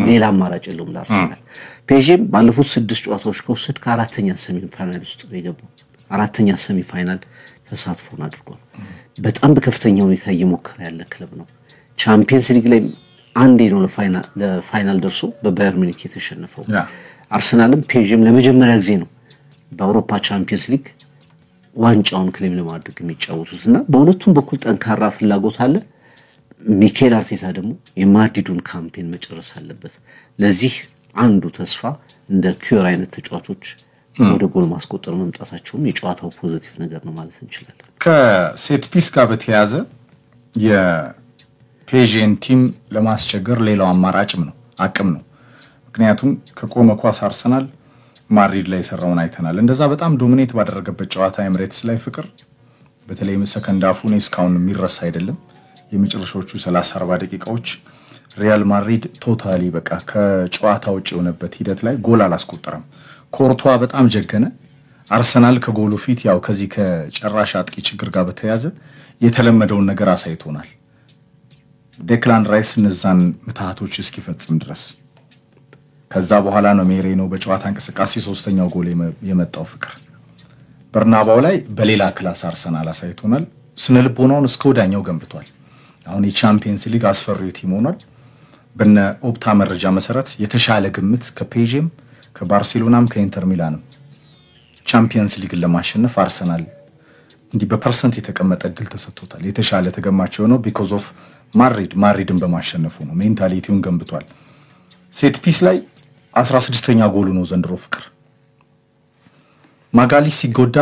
ሌላ አማራጭ የለውም ለአርሰናል። ፔዥም ባለፉት 6 ጨዋታዎች ከወሰድ ከአራተኛ ሰሚ ፋይናል ውስጥ የገባው አራተኛ ሰሚ ፋይናል ተሳትፎን አድርጓል። በጣም በከፍተኛ ሁኔታ እየሞከረ ያለ ክለብ ነው። ቻምፒየንስ ሊግ ላይ አንዴ ነው ለፋይናል ደርሶ በባየር ሙኒክ የተሸነፈው። አርሰናልም ፔዥም ለመጀመሪያ ጊዜ ነው በአውሮፓ ቻምፒየንስ ሊግ ዋንጫውን ክሌም ለማድረግ የሚጫወቱትና በሁለቱም በኩል ጠንካራ ፍላጎት አለ። ሚኬል አርቴታ ደግሞ የማድሪዱን ካምፔን መጨረስ አለበት። ለዚህ አንዱ ተስፋ እንደ ኪዮር አይነት ተጫዋቾች ወደ ጎል ማስቆጠር መምጣታቸው የጨዋታው ፖዚቲቭ ነገር ነው ማለት እንችላለን። ከሴት ፒስ ጋር በተያያዘ የፔዥን ቲም ለማስቸገር ሌላው አማራጭም ነው አቅም ነው። ምክንያቱም ከቆመ ኳስ አርሰናል ማድሪድ ላይ ሰራውን አይተናል። እንደዛ በጣም ዶሚኔት ባደረገበት ጨዋታ ኤምሬትስ ላይ ፍቅር በተለይ ሰከንድ ሃፉ ነው እስካሁን የሚረሳ አይደለም። የመጨረሻዎቹ 30-40 ደቂቃዎች ሪያል ማድሪድ ቶታሊ በቃ ከጨዋታ ውጭ የሆነበት ሂደት ላይ ጎል አላስቆጠረም። ኮርቷ በጣም ጀገነ። አርሰናል ከጎሉ ፊት ያው ከዚህ ከጨራሽ አጥቂ ችግር ጋር በተያያዘ የተለመደውን ነገር አሳይቶናል። ዴክላን ራይስ እነዛን ምትሃቶች እስኪፈጽም ድረስ ከዛ በኋላ ነው ሜሬኖ በጨዋታ እንቅስቃሴ ሶስተኛው ጎል የመጣው ፍቅር። በርናባው ላይ በሌላ ክላስ አርሰናል አሳይቶናል። ስነ ልቦናውን እስከ ወዳኛው ገንብቷል። አሁን የቻምፒየንስ ሊግ አስፈሪው ቲም ሆኗል። በነ ኦፕታ መረጃ መሰረት የተሻለ ግምት ከፔዥም ከባርሴሎናም ከኢንተር ሚላንም ቻምፒየንስ ሊግን ለማሸነፍ አርሰናል እንዲህ በፐርሰንት የተቀመጠ እድል ተሰጥቶታል። የተሻለ ተገማች ነው ቢኮዝ ኦፍ ማድሪድን በማሸነፉ ነው። ሜንታሊቲውን ገንብቷል። ሴት ፒስ ላይ 16ኛ ጎሉ ነው ዘንድሮ ፍቅር። ማጋሊሽ ሲጎዳ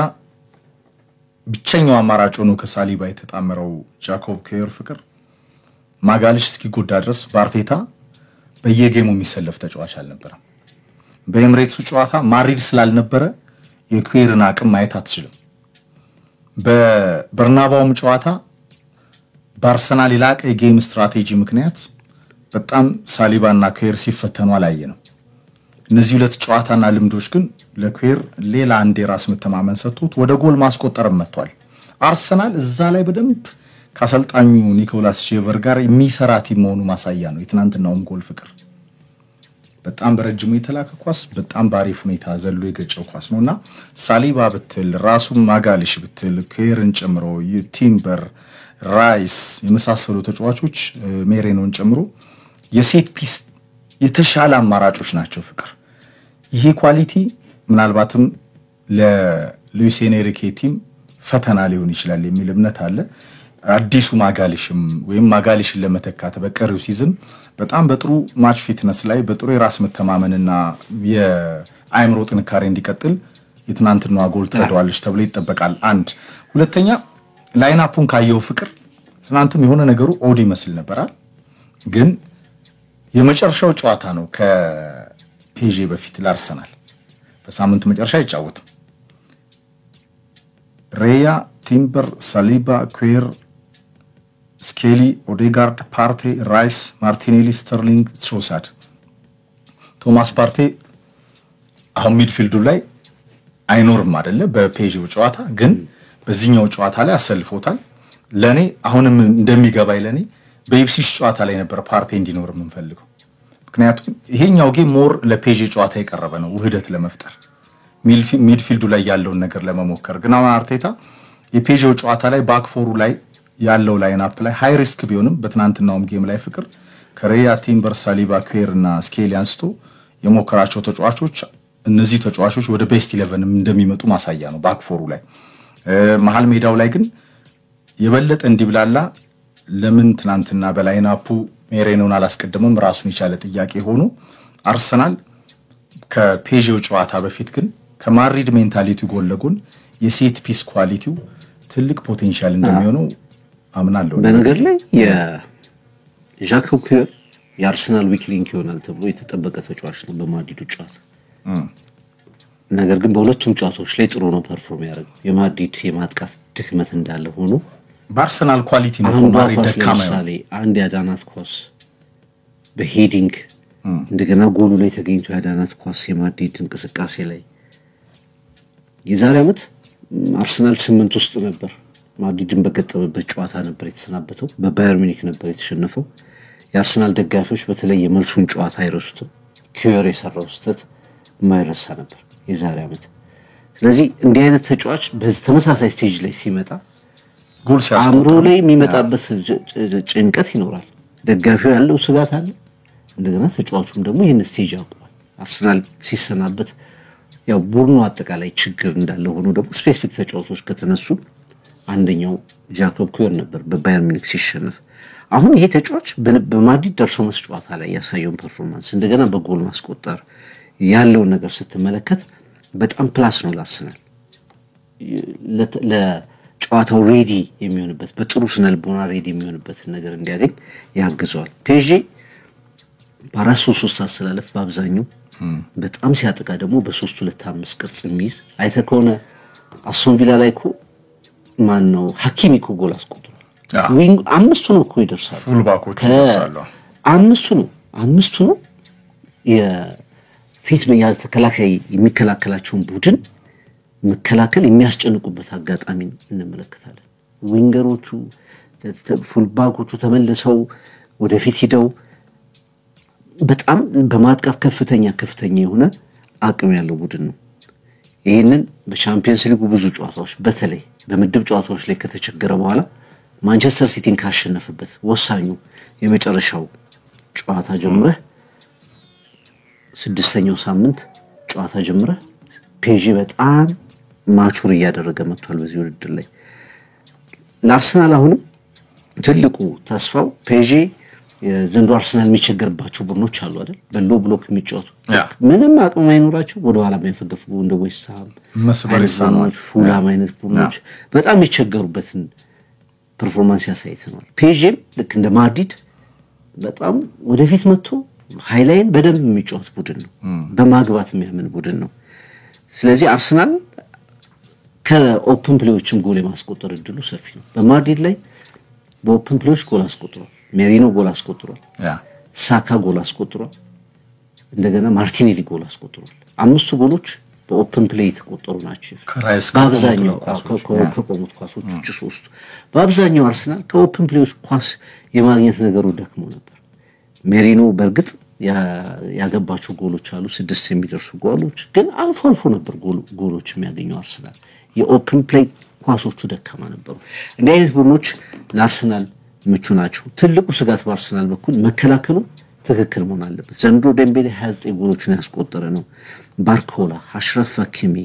ብቸኛው አማራጭ ሆኖ ከሳሊባ የተጣመረው ጃኮብ ኬየር ፍቅር ማጋሊሽ እስኪጎዳ ድረስ በአርቴታ በየጌሙ የሚሰለፍ ተጫዋች አልነበረም። በኤምሬትሱ ጨዋታ ማድሪድ ስላልነበረ የኬየርን አቅም ማየት አትችልም። በበርናባውም ጨዋታ በአርሰናል የላቀ የጌም ስትራቴጂ ምክንያት በጣም ሳሊባና ኬየር ሲፈተኑ አላየንም። እነዚህ ሁለት ጨዋታና ልምዶች ግን ለኬየር ሌላ አንድ የራስ መተማመን ሰጥቶት ወደ ጎል ማስቆጠር መጥቷል። አርሰናል እዛ ላይ በደንብ ከአሰልጣኙ ኒኮላስ ቼቨር ጋር የሚሰራ ቲም መሆኑ ማሳያ ነው። የትናንትናውም ጎል ፍቅር በጣም በረጅሙ የተላከ ኳስ በጣም ባሪፍ ሁኔታ ዘሎ የገጨው ኳስ ነውና ሳሊባ ብትል ራሱ ማጋሊሽ ብትል ኬየርን ጨምሮ ቲምበር ራይስ የመሳሰሉ ተጫዋቾች ሜሬኖን ጨምሮ የሴት ፒስ የተሻለ አማራጮች ናቸው ፍቅር። ይሄ ኳሊቲ ምናልባትም ለሉዊስ ኤንሪኬ ቲም ፈተና ሊሆን ይችላል የሚል እምነት አለ። አዲሱ ማጋሊሽም ወይም ማጋሊሽን ለመተካት በቀሪው ሲዝን በጣም በጥሩ ማች ፊትነስ ላይ በጥሩ የራስ መተማመንና የአይምሮ ጥንካሬ እንዲቀጥል የትናንትናው ጎል ተደዋለች ተብሎ ይጠበቃል። አንድ ሁለተኛ ላይናፑን ካየው ፍቅር ትናንትም የሆነ ነገሩ ኦዲ መስል ነበራል። ግን የመጨረሻው ጨዋታ ነው ከፔዤ በፊት ለአርሰናል በሳምንቱ መጨረሻ ይጫወታል። ሬያ ቲምበር ሳሊባ ኩዌር ስኬሊ ኦዴጋርድ ፓርቴ ራይስ ማርቲኔሊ ስተርሊንግ ትሮሳድ ቶማስ ፓርቴ አሁን ሚድፊልዱ ላይ አይኖርም አይደለ በፔዤው ጨዋታ ግን በዚህኛው ጨዋታ ላይ አሰልፎታል። ለኔ አሁንም እንደሚገባይ ለኔ በኢፕስዊች ጨዋታ ላይ ነበር ፓርቴ እንዲኖር የምንፈልገው። ምክንያቱም ይሄኛው ጌም ሞር ለፔዤ ጨዋታ የቀረበ ነው ውህደት ለመፍጠር ሚድፊልዱ ላይ ያለውን ነገር ለመሞከር። ግን አሁን አርቴታ የፔዤው ጨዋታ ላይ ባክፎሩ ላይ ያለው ላይንአፕ ላይ ሃይ ሪስክ ቢሆንም በትናንትናውም ጌም ላይ ፍቅር ከሬያ ቲምበር ሳሊባ ኩዌር እና ስኬሊ አንስቶ የሞከራቸው ተጫዋቾች እነዚህ ተጫዋቾች ወደ ቤስት 11 እንደሚመጡ ማሳያ ነው። ባክፎሩ ላይ መሃል ሜዳው ላይ ግን የበለጠ እንዲብላላ ለምን ትናንትና በላይንአፑ ሜሬኖን አላስቀደመም ራሱን የቻለ ጥያቄ ሆኖ አርሰናል ከፔዤው ጨዋታ በፊት ግን ከማድሪድ ሜንታሊቲ ጎን ለጎን የሴት ፒስ ኳሊቲው ትልቅ ፖቴንሻል እንደሚሆነው አምናለሁ። በነገር ላይ የጃኮብ ኬየር የአርሰናል ዊክ ሊንክ ይሆናል ተብሎ የተጠበቀ ተጫዋች ነው በማድሪዱ ጨዋታ። ነገር ግን በሁለቱም ጨዋታዎች ላይ ጥሩ ነው ፐርፎርም ያደርገው። የማድሪድ የማጥቃት ድክመት እንዳለ ሆኖ በአርሰናል ኳሊቲ ነው ማድሪድ ደካማ ነው። አንድ ያዳናት ኳስ በሄዲንግ እንደገና ጎሉ ላይ ተገኝቶ ያዳናት ኳስ የማድሪድ እንቅስቃሴ ላይ የዛሬ ዓመት አርሰናል 8 ውስጥ ነበር። ማድሪድን በገጠመበት ጨዋታ ነበር የተሰናበተው። በባየር ሚኒክ ነበር የተሸነፈው። የአርሰናል ደጋፊዎች በተለይ የመልሱን ጨዋታ አይረሱትም። ኬየር የሰራው ስህተት የማይረሳ ነበር የዛሬ ዓመት። ስለዚህ እንዲህ አይነት ተጫዋች በተመሳሳይ ስቴጅ ላይ ሲመጣ ጎል ሲያስቆጥር አምሮ ላይ የሚመጣበት ጭንቀት ይኖራል። ደጋፊው ያለው ስጋት አለ። እንደገና ተጫዋቹም ደግሞ ይሄን ስቴጅ አውቋል። አርሰናል ሲሰናበት ያው ቡድኑ አጠቃላይ ችግር እንዳለ ሆኖ ደግሞ ስፔሲፊክ ተጫዋቾች ከተነሱ አንደኛው ጃኮብ ኩዌር ነበር በባየር ሙኒክ ሲሸነፍ። አሁን ይሄ ተጫዋች በማድሪድ ደርሶ መልስ ጨዋታ ላይ ያሳየውን ፐርፎርማንስ እንደገና በጎል ማስቆጠር ያለው ነገር ስትመለከት በጣም ፕላስ ነው ለአርሰናል ለጨዋታው ሬዲ የሚሆንበት በጥሩ ስነልቦና ሬዲ የሚሆንበት ነገር እንዲያገኝ ያግዘዋል። ፔዤ በ4-3-3 አሰላለፍ በአብዛኛው በጣም ሲያጠቃ ደግሞ በ3-2-5 ቅርጽ የሚይዝ አይተህ ከሆነ አስቶን ቪላ ላይ እኮ ማን ነው ሐኪሚ እኮ ጎል አስቆጥሯል። ዊንግ አምስቱ ነው እኮ ይደርሳል ፉል ባኮች ይደርሳሉ አምስቱ ነው የፊት ተከላካይ የሚከላከላቸውን ቡድን መከላከል የሚያስጨንቁበት አጋጣሚ እንመለከታለን። ዊንገሮቹ ፉል ባኮቹ ተመልሰው ወደፊት ሄደው በጣም በማጥቃት ከፍተኛ የሆነ አቅም ያለው ቡድን ነው። ይሄንን በቻምፒየንስ ሊግ ብዙ ጨዋታዎች በተለይ በምድብ ጨዋታዎች ላይ ከተቸገረ በኋላ ማንቸስተር ሲቲን ካሸነፈበት ወሳኙ የመጨረሻው ጨዋታ ጀምረህ 6ኛው ሳምንት ጨዋታ ጀምረህ ፔዤ በጣም ማቹር እያደረገ መጥቷል በዚህ ውድድር ላይ። ለአርሰናል አሁንም ትልቁ ተስፋው ፔዤ ዘንድሮ አርሰናል የሚቸገርባቸው ቡድኖች አሉ አይደል? በሎ ብሎክ የሚጫወቱ ምንም አቅም አይኖራቸው ወደ ኋላ የሚያፈገፍጉ እንደ ዌስት ሃም መስበሪሳኖች ፉላም አይነት ቡድኖች በጣም የሚቸገሩበትን ፐርፎርማንስ ያሳይተናል። ፔዤም ልክ እንደ ማድሪድ በጣም ወደፊት መጥቶ ሃይላይን በደንብ የሚጫወት ቡድን ነው፣ በማግባት የሚያምን ቡድን ነው። ስለዚህ አርሰናል ከኦፕን ፕሌዎችም ጎል የማስቆጠር እድሉ ሰፊ ነው። በማድሪድ ላይ በኦፕን ፕሌዎች ጎል አስቆጥሯል። ሜሪኖ ጎል አስቆጥሯል። ሳካ ጎል አስቆጥሯል። እንደገና ማርቲኔሊ ጎል አስቆጥሯል። አምስቱ ጎሎች በኦፕን ፕሌይ የተቆጠሩ ናቸው። በአብዛኛው ከቆሙት ኳሶች ውጭ ሶስቱ በአብዛኛው አርሰናል ከኦፕን ፕሌዎች ኳስ የማግኘት ነገሩ ደክሞ ነበር። ሜሪኖ በርግጥ ያገባቸው ጎሎች አሉ 6 የሚደርሱ ጎሎች፣ ግን አልፎ ነበር ጎሎች የሚያገኘው አርሰናል። የኦፕን ፕሌይ ኳሶቹ ደካማ ነበሩ። እንዲህ አይነት ቡድኖች ለአርሰናል ምቹ ናቸው። ትልቁ ስጋት በአርሰናል በኩል መከላከሉ ትክክል መሆን አለበት። ዘንድሮ ዴምቤሌ 29 ጎሎችን ያስቆጠረ ነው። ባርኮላ፣ አሽረፍ ሀኪሚ፣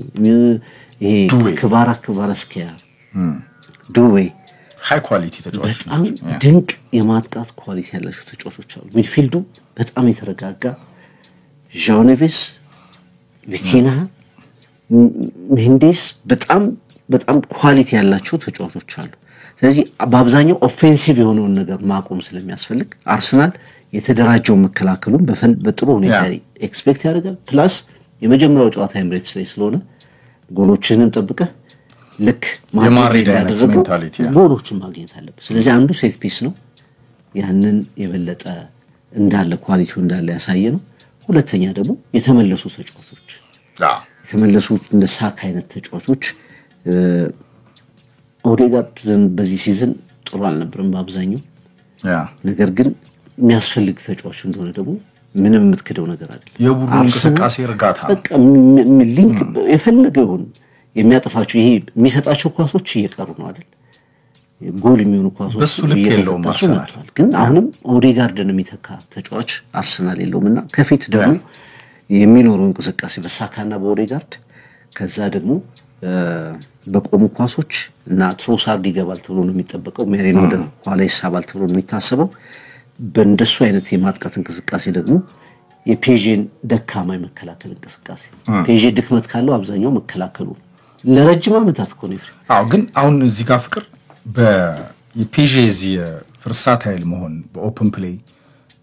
ይሄ ክቫራትስኬሊያ፣ ዱዌ ሃይ ኳሊቲ ተጫዋቾች በጣም ድንቅ የማጥቃት ኳሊቲ ያላቸው ተጫዋቾች አሉ። ሚድፊልዱ በጣም የተረጋጋ ዣኦ ኔቬስ፣ ቪቲና፣ ሜንዴስ በጣም ኳሊቲ ያላቸው ተጫዋቾች አሉ። ስለዚህ በአብዛኛው ኦፌንሲቭ የሆነውን ነገር ማቆም ስለሚያስፈልግ አርሰናል የተደራጀው መከላከሉን በጥሩ ሁኔታ ኤክስፔክት ያደርጋል። ፕላስ የመጀመሪያው ጨዋታ ኤምሬትስ ላይ ስለሆነ ጎሎችንም ጠብቀህ ልክ ማድሪድ ያደረገው ጎሎችን ማግኘት አለበት። ስለዚህ አንዱ ሴት ፒስ ነው፣ ያንን የበለጠ እንዳለ ኳሊቲው እንዳለ ያሳየ ነው። ሁለተኛ ደግሞ የተመለሱ ተጫዋቾች የተመለሱት እንደ ሳካ አይነት ተጫዋቾች ኦዴጋርድ በዚህ ሲዝን ጥሩ አልነበረም በአብዛኛው ነገር ግን የሚያስፈልግ ተጫዋች እንደሆነ ደግሞ ምንም የምትከደው ነገር አይደለም። የቡድኑ እንቅስቃሴ እርጋታ በቃ ሊንክ የፈለገው ይሁን የሚያጠፋቸው ይሄ የሚሰጣቸው ኳሶች እየቀሩ ነው አይደል? ጎል የሚሆኑ ኳሶች በሱ ልክ የለውም አርሰናል። ግን አሁንም ኦዴጋርድን የሚተካ ተጫዋች አርሰናል የለውምና ከፊት ደግሞ የሚኖረው እንቅስቃሴ በሳካና በኦዴጋርድ ከዛ ደግሞ በቆሙ ኳሶች እና ትሮሳርድ ይገባል ተብሎ ነው የሚጠበቀው። ሜሪኖ ወደ ኋላ ይሳባል ተብሎ ነው የሚታሰበው። በእንደሱ አይነት የማጥቃት እንቅስቃሴ ደግሞ የፔዤን ደካማ የመከላከል እንቅስቃሴ ፔዤ ድክመት ካለው አብዛኛው መከላከሉ ለረጅም ዓመታት እኮ ነው። ግን አሁን እዚህ ጋር ፍቅር በፔዤ እዚህ ፍርሳታይል መሆን በኦፕን ፕሌይ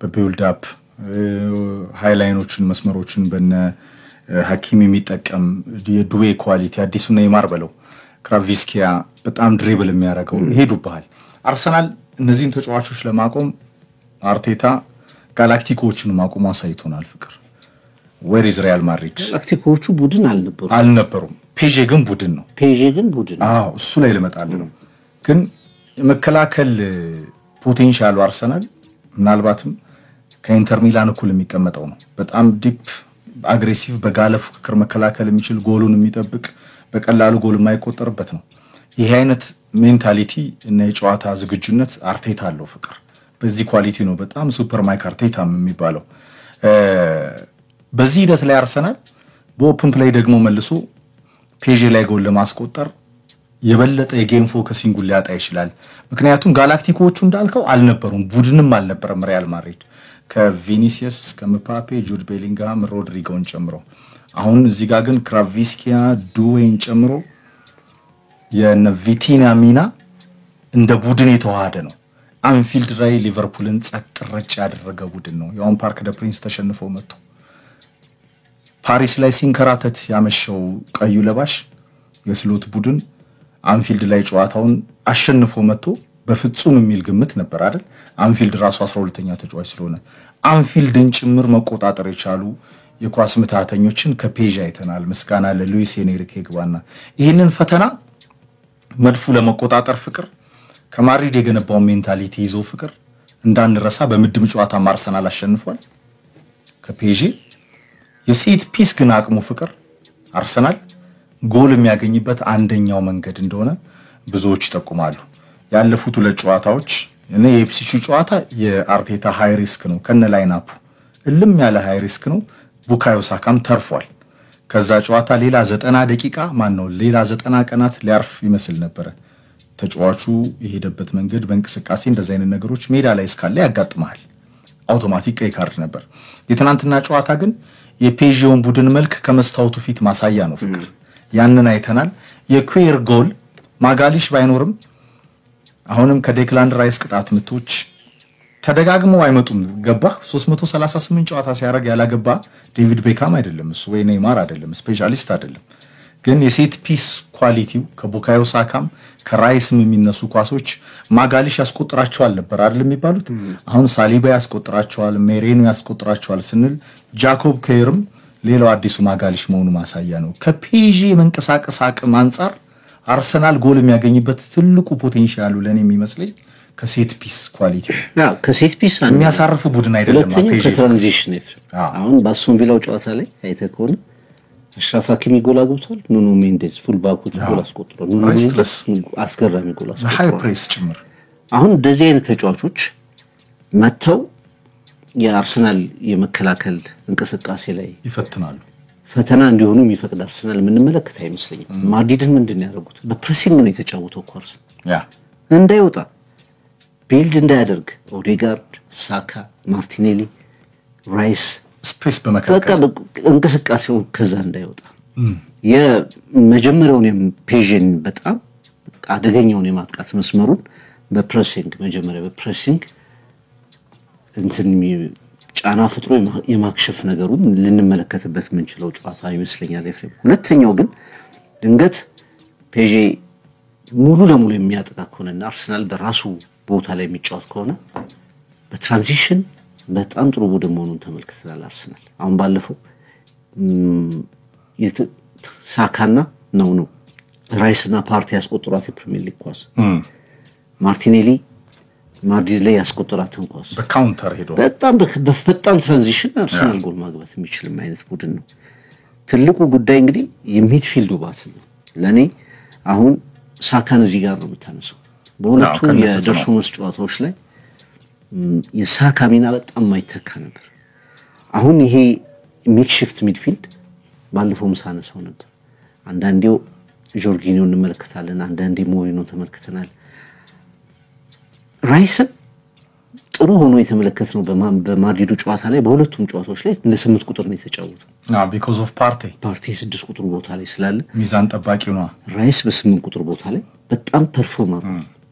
በቢልድ አፕ ሃይላይኖችን መስመሮችን በነ ሐኪም የሚጠቀም የዱዌ ኳሊቲ አዲሱ ኔይማር በለው ክራቪስኪያ በጣም ድሪብል የሚያደርገው ይሄዱባል። አርሰናል እነዚህን ተጫዋቾች ለማቆም አርቴታ ጋላክቲኮችን ማቆም አሳይቶናል። ፍቅር ዌር ኢዝ ሪያል ማድሪድ? ጋላክቲኮቹ ቡድን አልነበሩም። ፔዤ ግን ቡድን ነው። እሱ ላይ ልመጣል ነው። ግን የመከላከል ፖቴንሻሉ አርሰናል ምናልባትም ከኢንተር ሚላን እኩል የሚቀመጠው ነው። በጣም ዲፕ አግሬሲቭ በጋለ ፍክክር መከላከል የሚችል ጎሉን የሚጠብቅ በቀላሉ ጎል የማይቆጠርበት ነው። ይሄ አይነት ሜንታሊቲ እና የጨዋታ ዝግጁነት አርቴታ አለው። ፍቅር በዚህ ኳሊቲ ነው በጣም ሱፐር ማይክ አርቴታ የሚባለው። በዚህ ሂደት ላይ አርሰናል በኦፕን ፕሌይ ደግሞ መልሶ ፔዤ ላይ ጎል ለማስቆጠር የበለጠ የጌም ፎከሲንግ ሊያጣ ይችላል ምክንያቱም ጋላክቲኮቹ እንዳልከው አልነበሩም ቡድንም አልነበረም ሪያል ማድሪድ ከቪኒሲየስ እስከ ምባፔ ጁድ ቤሊንጋም ሮድሪጎን ጨምሮ አሁን እዚህ ጋር ግን ክራቪስኪያ ዱዌን ጨምሮ የነቪቲና ሚና እንደ ቡድን የተዋሃደ ነው አንፊልድ ላይ ሊቨርፑልን ጸጥረጭ ያደረገ ቡድን ነው ያውን ፓርክ ደ ፕሪንስ ተሸንፎ መጥቶ ፓሪስ ላይ ሲንከራተት ያመሸው ቀዩ ለባሽ የስሎት ቡድን አንፊልድ ላይ ጨዋታውን አሸንፎ መጥቶ በፍጹም የሚል ግምት ነበር አይደል አንፊልድ ራሱ 12ኛ ተጫዋች ስለሆነ አንፊልድን ጭምር መቆጣጠር የቻሉ የኳስ ምታተኞችን ከፔዥ አይተናል ምስጋና ለሉዊስ ኤንሪኬ ግባና ይሄንን ፈተና መድፉ ለመቆጣጠር ፍቅር ከማድሪድ የገነባው ሜንታሊቲ ይዞ ፍቅር እንዳንረሳ በምድብ ጨዋታ አርሰናል አሸንፏል ከፔዥ የሴት ፒስ ግን አቅሙ ፍቅር አርሰናል ጎል የሚያገኝበት አንደኛው መንገድ እንደሆነ ብዙዎች ይጠቁማሉ ያለፉት ሁለት ጨዋታዎች እኔ የኤፕሲቹ ጨዋታ የአርቴታ ሃይ ሪስክ ነው ከነ ላይናፑ እልም ያለ ሃይ ሪስክ ነው ቡካዮ ሳካም ተርፏል ከዛ ጨዋታ ሌላ 90 ደቂቃ ማን ነው ሌላ 90 ቀናት ሊያርፍ ይመስል ነበር ተጫዋቹ የሄደበት መንገድ በእንቅስቃሴ እንደዛ አይነት ነገሮች ሜዳ ላይ እስካለ ያጋጥማል አውቶማቲክ ቀይ ካርድ ነበር የትናንትና ጨዋታ ግን የፔዥዮን ቡድን መልክ ከመስታወቱ ፊት ማሳያ ነው ፍቅር ያንን አይተናል የኩዌር ጎል ማጋሊሽ ባይኖርም አሁንም ከዴክላንድ ራይስ ቅጣት ምቶች ተደጋግመው አይመጡም ገባ 338 ጨዋታ ሲያረግ ያላገባ ዴቪድ ቤካም አይደለም እሱ ወይ ኔይማር አይደለም ስፔሻሊስት አይደለም ግን የሴት ፒስ ኳሊቲው ከቡካዮ ሳካም ከራይስም የሚነሱ ኳሶች ማጋሊሽ ያስቆጥራቸዋል ነበር አይደል የሚባሉት አሁን ሳሊባ ያስቆጥራቸዋል ሜሬኖ ያስቆጥራቸዋል ስንል ጃኮብ ኬርም ሌላው አዲሱ ማጋሊሽ መሆኑ ማሳያ ነው ከፔዥ መንቀሳቀስ አቅም አንፃር አርሰናል ጎል የሚያገኝበት ትልቁ ፖቴንሻሉ ለኔ የሚመስለኝ ከሴት ፒስ ኳሊቲ ከሴት ፒስ የሚያሳርፍ ቡድን አይደለም ፔዥ ከትራንዚሽን አሁን ባሶን ቪላው ጨዋታ ላይ አይተኮን አሽራፍ ሀኪሚ ጎል አግብቷል ኑኖ ሜንዴዝ ፉል ባኮች ጎል አስቆጥሯል ኑኖ ሜንዴዝ አስገራሚ ጎል አስቆጥሯል ሃይ ፕሬስ ጭምር አሁን እንደዚህ አይነት ተጫዋቾች መተው የአርሰናል የመከላከል እንቅስቃሴ ላይ ይፈትናሉ ፈተና እንዲሆኑ የሚፈቅድ አርሰናል ምን መለከት አይመስልኝም ማድሪድን ምንድነው ያደረጉት በፕሬሲንግ ነው የተጫወተው ኮርስ እንዳይወጣ ቢልድ እንዳያደርግ ኦዴጋርድ ሳካ ማርቲኔሊ ራይስ ስፔስ በመከላከል እንቅስቃሴው ከዛ እንዳይወጣ የመጀመሪያውን ፔዥን በጣም አደገኛውን የማጥቃት መስመሩን በፕሬሲንግ መጀመሪያ በፕሬሲንግ እንትን ጫና ፍጥሮ የማክሸፍ ነገሩን ልንመለከትበት ምንችለው ጨዋታ ይመስለኛል ኤፍሬም ሁለተኛው ግን ድንገት ፔዥ ሙሉ ለሙሉ የሚያጠቃ ከሆነና አርሰናል በራሱ ቦታ ላይ የሚጫወት ከሆነ በትራንዚሽን በጣም ጥሩ ቡድን መሆኑን ተመልክተናል አርሰናል አሁን ባለፈው ሳካና ነው ራይስና ፓርቲ ያስቆጥሯት የፕሪሚየር ሊግ ኳስ ማርቲኔሊ ማድሪድ ላይ ያስቆጥራትን ኳስ በካውንተር ሄዶ በጣም በፈጣን ትራንዚሽን አርሰናል ጎል ማግባት የሚችል አይነት ቡድን ነው ትልቁ ጉዳይ እንግዲህ የሚድፊልዱ ባስ ነው ለኔ አሁን ሳካን እዚህ ጋር ነው የምታነሳው በሁለቱ የደርሶ መልስ ጨዋታዎች ላይ የሳካ ሚና በጣም ማይተካ ነበር አሁን ይሄ ሜክሺፍት ሚድፊልድ ባለፈው ሳነሳው ነበር አንዳንዴው ጆርጊኒዮን እንመለከታለን አንዳንዴ ሞሪኖ ተመልክተናል ራይስን ጥሩ ሆኖ የተመለከተነው በማድሪዱ ጨዋታ ላይ በሁለቱም ጨዋታዎች ላይ እንደ 8 ቁጥር ነው የተጫወተው because of ፓርቲ 6 ቁጥር ቦታ ላይ ስላለ ሚዛን ጠባቂው ነው ራይስ በ8 ቁጥር ቦታ ላይ በጣም ፐርፎርማንስ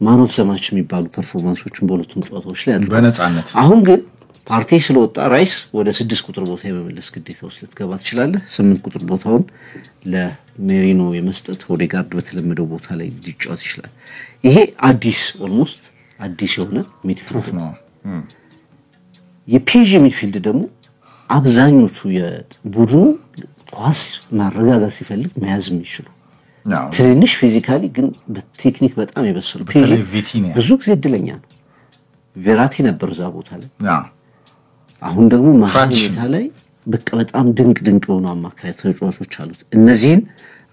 ማን ኦፍ ዘማች የሚባሉ ፐርፎርማንሶችን በሁለቱም ጨዋታዎች ላይ አሉ በነጻነት አሁን ግን ፓርቲ ስለወጣ ራይስ ወደ 6 ቁጥር ቦታ የመመለስ ግዴታ ውስጥ ልትገባ ትችላለህ 8 ቁጥር ቦታውን ለሜሪኖ የመስጠት ኦዴጋርድ በተለመደው ቦታ ላይ ሊጫወት ይችላል ይሄ ኦልሞስት አዲስ የሆነ ሚድፊልድ ነው የፔዥ ሚድፊልድ ደግሞ አብዛኞቹ የቡድኑ ኳስ ማረጋጋት ሲፈልግ መያዝ የሚችሉ ትንሽ ፊዚካሊ ግን በቴክኒክ በጣም የበሰሉ ፔዥ ብዙ ጊዜ እድለኛ ነው ቬራቲ ነበር እዛ ቦታ ላይ አሁን ደግሞ ማህሌታ ላይ በጣም ድንቅ የሆኑ አማካይ ተጫዋቾች አሉት እነዚህን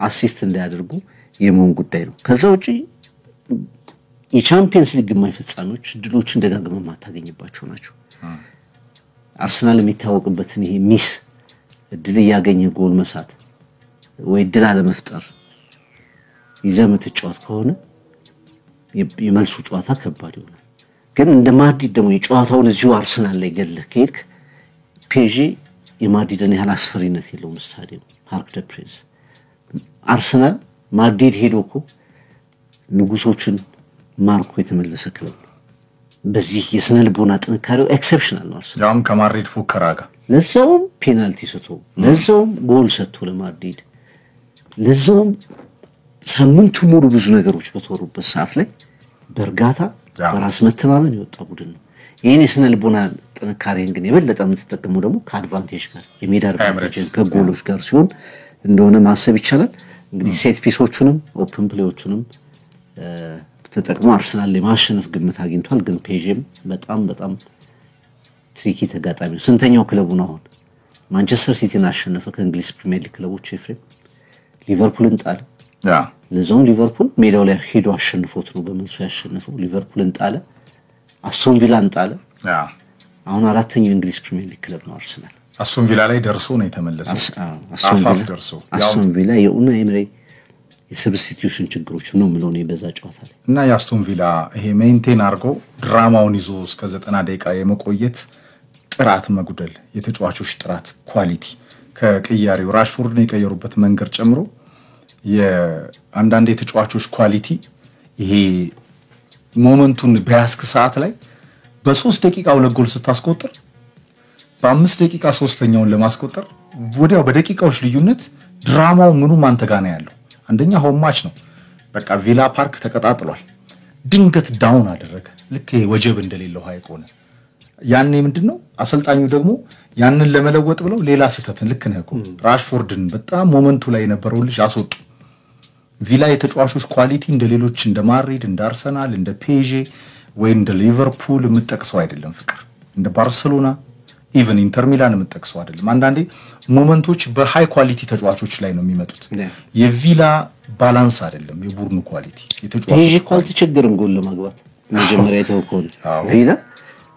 አሲስት እንዲያደርጉ የመሆን ጉዳይ ነው ከዛ ውጪ የቻምፒየንስ ሊግ ማይፈጻሚዎች ድሎችን ደጋግመው ማታገኝባቸው ናቸው አርሰናል የሚታወቅበትን ይሄ ሚስ ድል ያገኘ ጎል መሳት ወይ ድል አለመፍጠር ይዘመት ጨዋታ ከሆነ የመልሱ ጨዋታ ከባድ ይሆናል ግን እንደ ማድሪድ ደግሞ የጨዋታውን እዚሁ አርሰናል ላይ ገለህ ከሄድክ ፔጂ የማድሪድን ያህል አስፈሪነት የለውም ስታዲየም ፓርክ ደ ፕሪንስ አርሰናል ማድሪድ ሄዶኮ ንጉሶችን ማርኮ የተመለሰ ክለብ በዚህ የስነ ልቦና ጥንካሬው ኤክሰፕሽናል ነው አርሰናል ያም ከማድሪድ ፉከራ ጋር ለዛውም ፔናልቲ ሰጥቶ ለዛውም ጎል ሰጥቶ ለማድሪድ ለዛውም ሳምንቱ ሙሉ ብዙ ነገሮች በተወሩበት ሰዓት ላይ በእርጋታ በራስ መተማመን የወጣ ቡድን ነው ይሄን የስነ ልቦና ጥንካሬን ግን የበለጠ የምትጠቀመው ደግሞ ከአድቫንቴጅ ጋር የሜዳ አድቫንቴጅ ከጎሎች ጋር ሲሆን እንደሆነ ማሰብ ይቻላል እንግዲህ ሴት ፒሶቹንም ኦፕን ፕሌዎቹንም ተጠቅሞ አርሰናል ለማሸነፍ ግምት አግኝቷል ግን ፔጂም በጣም ትሪኪ ተጋጣሚ ስንተኛው ክለቡ ነው አሁን ማንቸስተር ሲቲን አሸነፈ ከእንግሊዝ ፕሪሚየር ሊግ ክለቦች ኤፍሬም ሊቨርፑልን ጣለ ለዛውም ሊቨርፑል ሜዳው ላይ ሄዶ አሸንፎት ነው በመልሶ ያሸነፈው ሊቨርፑልን ጣለ አስቶን ቪላን ጣለ አሁን አራተኛው እንግሊዝ ፕሪሚየር ሊግ ክለብ ነው አርሰናል አስቶን ቪላ ላይ ደርሶ ነው የተመለሰው አስቶን ቪላ የኡናይ ኤምሬ የሰብስቲቲዩሽን ችግሮች ነው ምለው ነው በዛ ጨዋታ ላይ እና የአስቶን ቪላ ይሄ ሜንቴን አርጎ ድራማውን ይዞ እስከ 90 ደቂቃ የመቆየት ጥራት መጉደል የተጫዋቾች ጥራት ኳሊቲ ከቅያሪው ራሽፎርድን የቀየሩበት መንገድ ጨምሮ የአንዳንድ የተጫዋቾች ኳሊቲ ይሄ ሞመንቱን በያስክ ሰዓት ላይ በ3 ደቂቃ 2 ጎል ስታስቆጥር በ5 ደቂቃ ሶስተኛውን ለማስቆጠር ወዲያው በደቂቃዎች ልዩነት ድራማው ምኑ ማንተ ጋር ነው ያለው አንደኛ ሆም ማች ነው በቃ ቪላ ፓርክ ተቀጣጥሏል ድንገት ዳውን አደረገ ልክ ወጀብ እንደሌለው ሃይቅ ሆነ ያኔ ምንድነው አሰልጣኙ ደግሞ ያንን ለመለወጥ ብለው ሌላ ስህተትን ልክ ነው እኮ ራሽፎርድን በጣም ሞመንቱ ላይ የነበረው ልጅ አስወጡ ቪላ የተጫዋቾች ኳሊቲ እንደሌሎች እንደ ማድሪድ እንደ አርሰናል እንደ ፔጄ ወይ እንደ ሊቨርፑል የምትጠቅሰው አይደለም ፍቅር እንደ ባርሴሎና ኢቭን ኢንተር ሚላን የምትጠቅሰው አይደለም አንዳንዴ ሞመንቶች በሃይ ኳሊቲ ተጫዋቾች ላይ ነው የሚመጡት የቪላ ባላንስ አይደለም የቡድኑ ኳሊቲ የተጫዋቾች ኳሊቲ ችግርም ጎል ለማግባት መጀመሪያ የተወኮለ ቪላ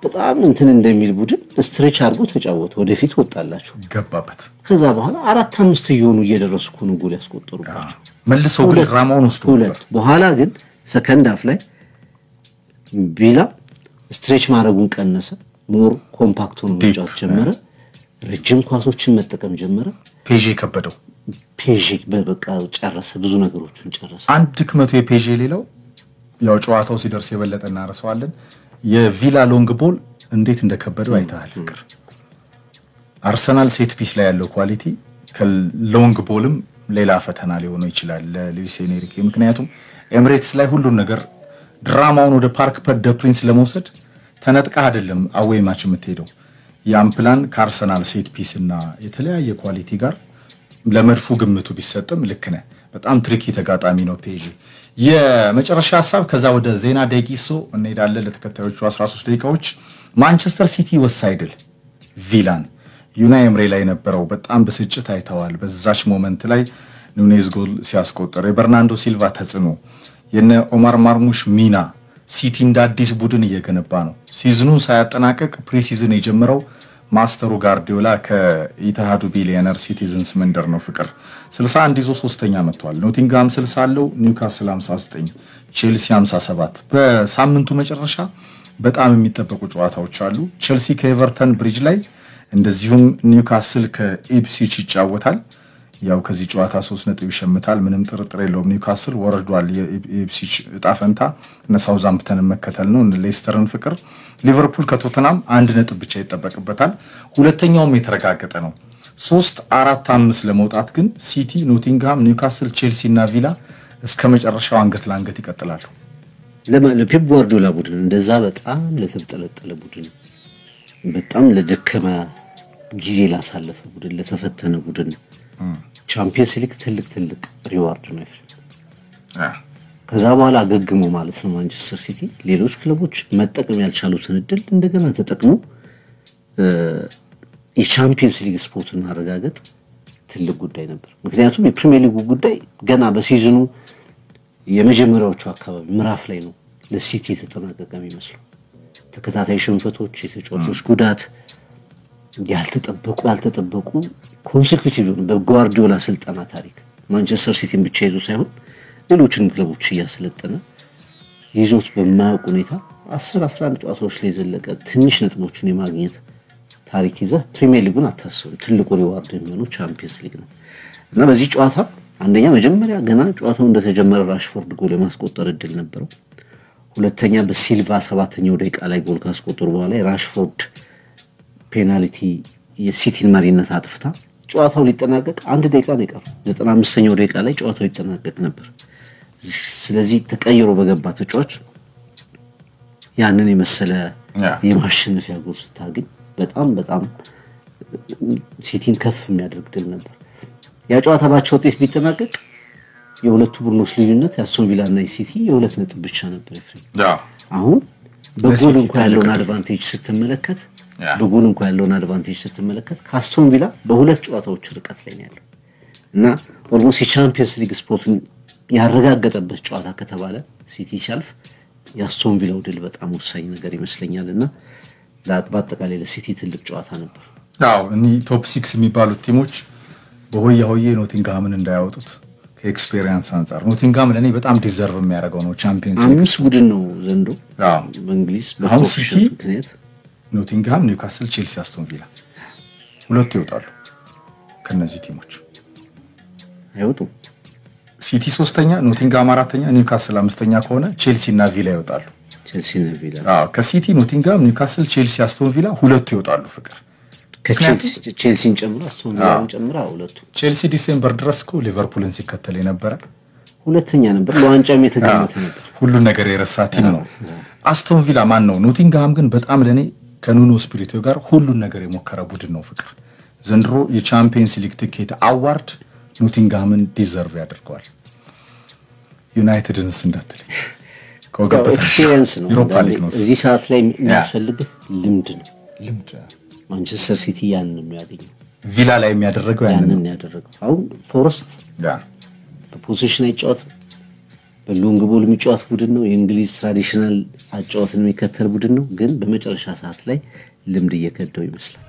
በጣም እንትን እንደሚል ቡድን ስትሬች አርጎ ተጫወተ ወደፊት ወጣላችሁ ገባበት ከዛ በኋላ 4-5 እየሆኑ እየደረሱ ነው ጎል ያስቆጠሩባቸው መልሰው ግን ድራማውን ወስዶ ሁለት በኋላ ግን ሰከንድ ሃፍ ላይ ቪላ ስትሬች ማድረጉን ቀነሰ ሞር ኮምፓክት ሆኖ መጫወት ጀመረ ረጅም ኳሶችን መጠቀም ጀመረ ፔጄ ከበደው ፔጄ በቃ ጨረሰ ብዙ ነገሮችን ጨረሰ አንድ ድክመቱ የፔጄ ሌላው ያው ጨዋታው ሲደርስ የበለጠ እናረሰዋለን የቪላ ሎንግ ቦል እንዴት እንደከበደው አይታል ፍቅር አርሰናል ሴት ፒስ ላይ ያለው ኳሊቲ ከሎንግ ቦልም ሌላ ፈተና ሊሆን ይችላል ለሉዊስ ኤንሪኬ ምክንያቱም ኤምሬትስ ላይ ሁሉ ነገር ድራማውን ወደ ፓርክ ደ ፕሪንስ ለመውሰድ ተነጥቃ አይደለም አዌይ ማች የምትሄደው ያን ፕላን ከአርሰናል ሴት ፒስ እና የተለያየ ኳሊቲ ጋር ለመድፉ ግምቱ ቢሰጥም ልክ ነህ በጣም ትሪኪ ተጋጣሚ ነው ፔጂ የመጨረሻ ሐሳብ ከዛ ወደ ዜና ደቂሶ እንሄዳለን ለተከታዮቹ 13 ደቂቃዎች ማንቸስተር ሲቲ ወሳይድል ቪላን ዩናይ ኤምሬ ላይ ነበረው በጣም በስጭት አይተዋል በዛች ሞመንት ላይ ኑኔዝ ጎል ሲያስቆጥር የበርናንዶ ሲልቫ ተጽኖ የነ ኦማር ማርሙሽ ሚና ሲቲ እንደ አዲስ ቡድን እየገነባ ነው ሲዝኑን ሳያጠናቀቅ ፕሪሲዝን የጀመረው ማስተሩ ጋርዲዮላ ከኢታሃዱ ቢሊየነር ሲቲዝንስ መንደር ነው ፍቅር 61 ይዞ 3ኛ መጥቷል ኖቲንግሃም 60 አለው ኒውካስል 59 ቼልሲ 57 በሳምንቱ መጨረሻ በጣም የሚጠበቁ ጨዋታዎች አሉ ቼልሲ ከኤቨርተን ብሪጅ ላይ እንደዚሁም ኒውካስል ከኢፕስዊች ይጫወታል ያው ከዚህ ጨዋታ 3 ነጥብ ይሸምታል ምንም ጥርጥር የለውም ኒውካስል ወርዷል የኢፕስዊች ጣፈንታ እና ሳውዛምፕተን መከተል ነው ሌስተርን ፍቅር ሊቨርፑል ከቶተናም 1 ነጥብ ብቻ ይጠበቅበታል ሁለተኛውም የተረጋገጠ ነው 3-4-5 ለመውጣት ግን ሲቲ ኖቲንግሃም ኒውካስል ቼልሲ እና ቪላ እስከመጨረሻው አንገት ለአንገት ይቀጥላሉ ለፔፕ ጓርዲዮላ ቡድን እንደዛ በጣም ለተጠለጠለ ቡድን በጣም ለደከመ ጊዜ ላሳለፈ ቡድን ለተፈተነ ቡድን ቻምፒየንስ ሊግ ትልቅ ሪዋርድ ነው ከዛ በኋላ አገግሞ ማለት ነው ማንቸስተር ሲቲ ሌሎች ክለቦች መጠቀም ያልቻሉትን እድል እንደገና ተጠቅሞ የቻምፒየንስ ሊግ ስፖርትን ማረጋገጥ ትልቅ ጉዳይ ነበር ምክንያቱም የፕሪሚየር ሊጉ ጉዳይ ገና በሲዝኑ የመጀመሪያዎቹ አካባቢ ምዕራፍ ላይ ነው ለሲቲ የተጠናቀቀ የሚመስለው ተከታታይ ሽንፈቶች የተጫዋቾች ጉዳት ያልተጠበቁ ኮንሴኩቲቭ በጓርዲዮላ ስልጣና ታሪክ ማንቸስተር ሲቲን ብቻ ይዞ ሳይሆን ሌሎችንም ክለቦች እያሰለጠነ ይዞት በማያውቅ ሁኔታ 10-11 ጨዋታዎች ላይ ዘለቀ ትንሽ ነጥቦችን የማግኘት ታሪክ ይዘ ፕሪሚየር ሊጉን አታስቡ ትልቁ ሪዋርድ የሚሆነው ቻምፒየንስ ሊግ ነው እና በዚህ ጨዋታ አንደኛ መጀመሪያ ገና ጨዋታው እንደተጀመረ ራሽፎርድ ጎል የማስቆጠር እድል ነበረው ሁለተኛ በሲልቫ 7ኛው ደቂቃ ላይ ጎል ካስቆጠሩ በኋላ ራሽፎርድ ፔናልቲ የሲቲን መሪነት አጥፍታ ጨዋታው ሊጠናቀቅ 1 ደቂቃ ነው የቀረው 95ኛው ደቂቃ ላይ ጨዋታው ይጠናቀቅ ነበር ስለዚህ ተቀይሮ በገባ ተጫዋች ያንን የመሰለ የማሸነፊያ ጎል ስታገኝ በጣም ሲቲን ከፍ የሚያደርግ ድል ነበር ያ ጨዋታ ባቻ ውጤት ቢጠናቀቅ የሁለቱ ቡድኖች ልዩነት የአስቶን ቪላ እና ሲቲ የሁለት ነጥብ ብቻ ነበር ፍሬም አሁን በጎል እንኳን ያለውን አድቫንቴጅ ስትመለከት ከአስቶን ቪላ በሁለት ጨዋታዎች ርቀት ላይ ነው ያለው እና ኦልሞስት የቻምፒየንስ ሊግ ስፖርትን ያረጋገጠበት ጨዋታ ከተባለ ሲቲ ሲያልፍ የአስቶን ቪላው ድል በጣም ወሳኝ ነገር ይመስለኛልና በአጠቃላይ ለሲቲ ትልቅ ጨዋታ ነበር እኒ ቶፕ 6 የሚባሉት ቲሞች በሆያ ኖቲንግሃምን እንዳያወጡት ከኤክስፒሪየንስ አንፃር ኖቲንግሃም ለኔ በጣም ዲዘርቭ የሚያደርገው ነው ቻምፒየንስ ሊግ አምስት ቡድን ነው ዘንዶ በእንግሊዝ በሲቲ ኖቲንግሃም ኒውካስል ቼልሲ አስቶን ቪላ ሁለቱ ይወጣሉ ከነዚህ ቲሞች አይወጡም ሲቲ 3ኛ ኖቲንግሃም 4ኛ ኒውካስል 5ኛ ከሆነ ቼልሲ እና ቪላ ይወጣሉ ከሲቲ ኖቲንግሃም ኒውካስል ቼልሲ አስቶን ቪላ ሁለቱ ይወጣሉ ፍቅር ከቼልሲን ጨምሮ አስቶን ቪላን ጨምሮ ሁለቱ ቼልሲ ዲሴምበር ድረስ እኮ ሊቨርፑልን ሲከተል የነበረ ሁለተኛ ነበር ለዋንጫም የተገመተ ነበር ሁሉ ነገር የረሳ ቲም ነው አስቶን ቪላ ማን ነው ኖቲንግሃም ግን በጣም ለኔ ከኑኖ ስፒሪቶ ጋር ሁሉ ነገር የሞከረ ቡድን ነው ፍቅር ዘንድሮ የቻምፒየንስ ሊግ ቲኬት አዋርድ ኖቲንግሃምን ዲዘርቭ ያደርገዋል ዩናይትድንስ እንዳትልኝ ኤክስፒሪየንስ ነው እዚህ ሰዓት ላይ የሚያስፈልግ ልምድ ነው ማንቸስተር ሲቲ ያንን ነው ያገኘው ቪላ ላይ የሚያደርገው ያንን ያደረገው አሁን ፎረስት በፖዚሽን አይጫወት በሎንግ ቦል የሚጫወት ቡድን ነው የእንግሊዝ ትራዲሽናል አጫወትን የሚከተል ቡድን ነው ግን በመጨረሻ ሰዓት ላይ ልምድ እየከደው ይመስላል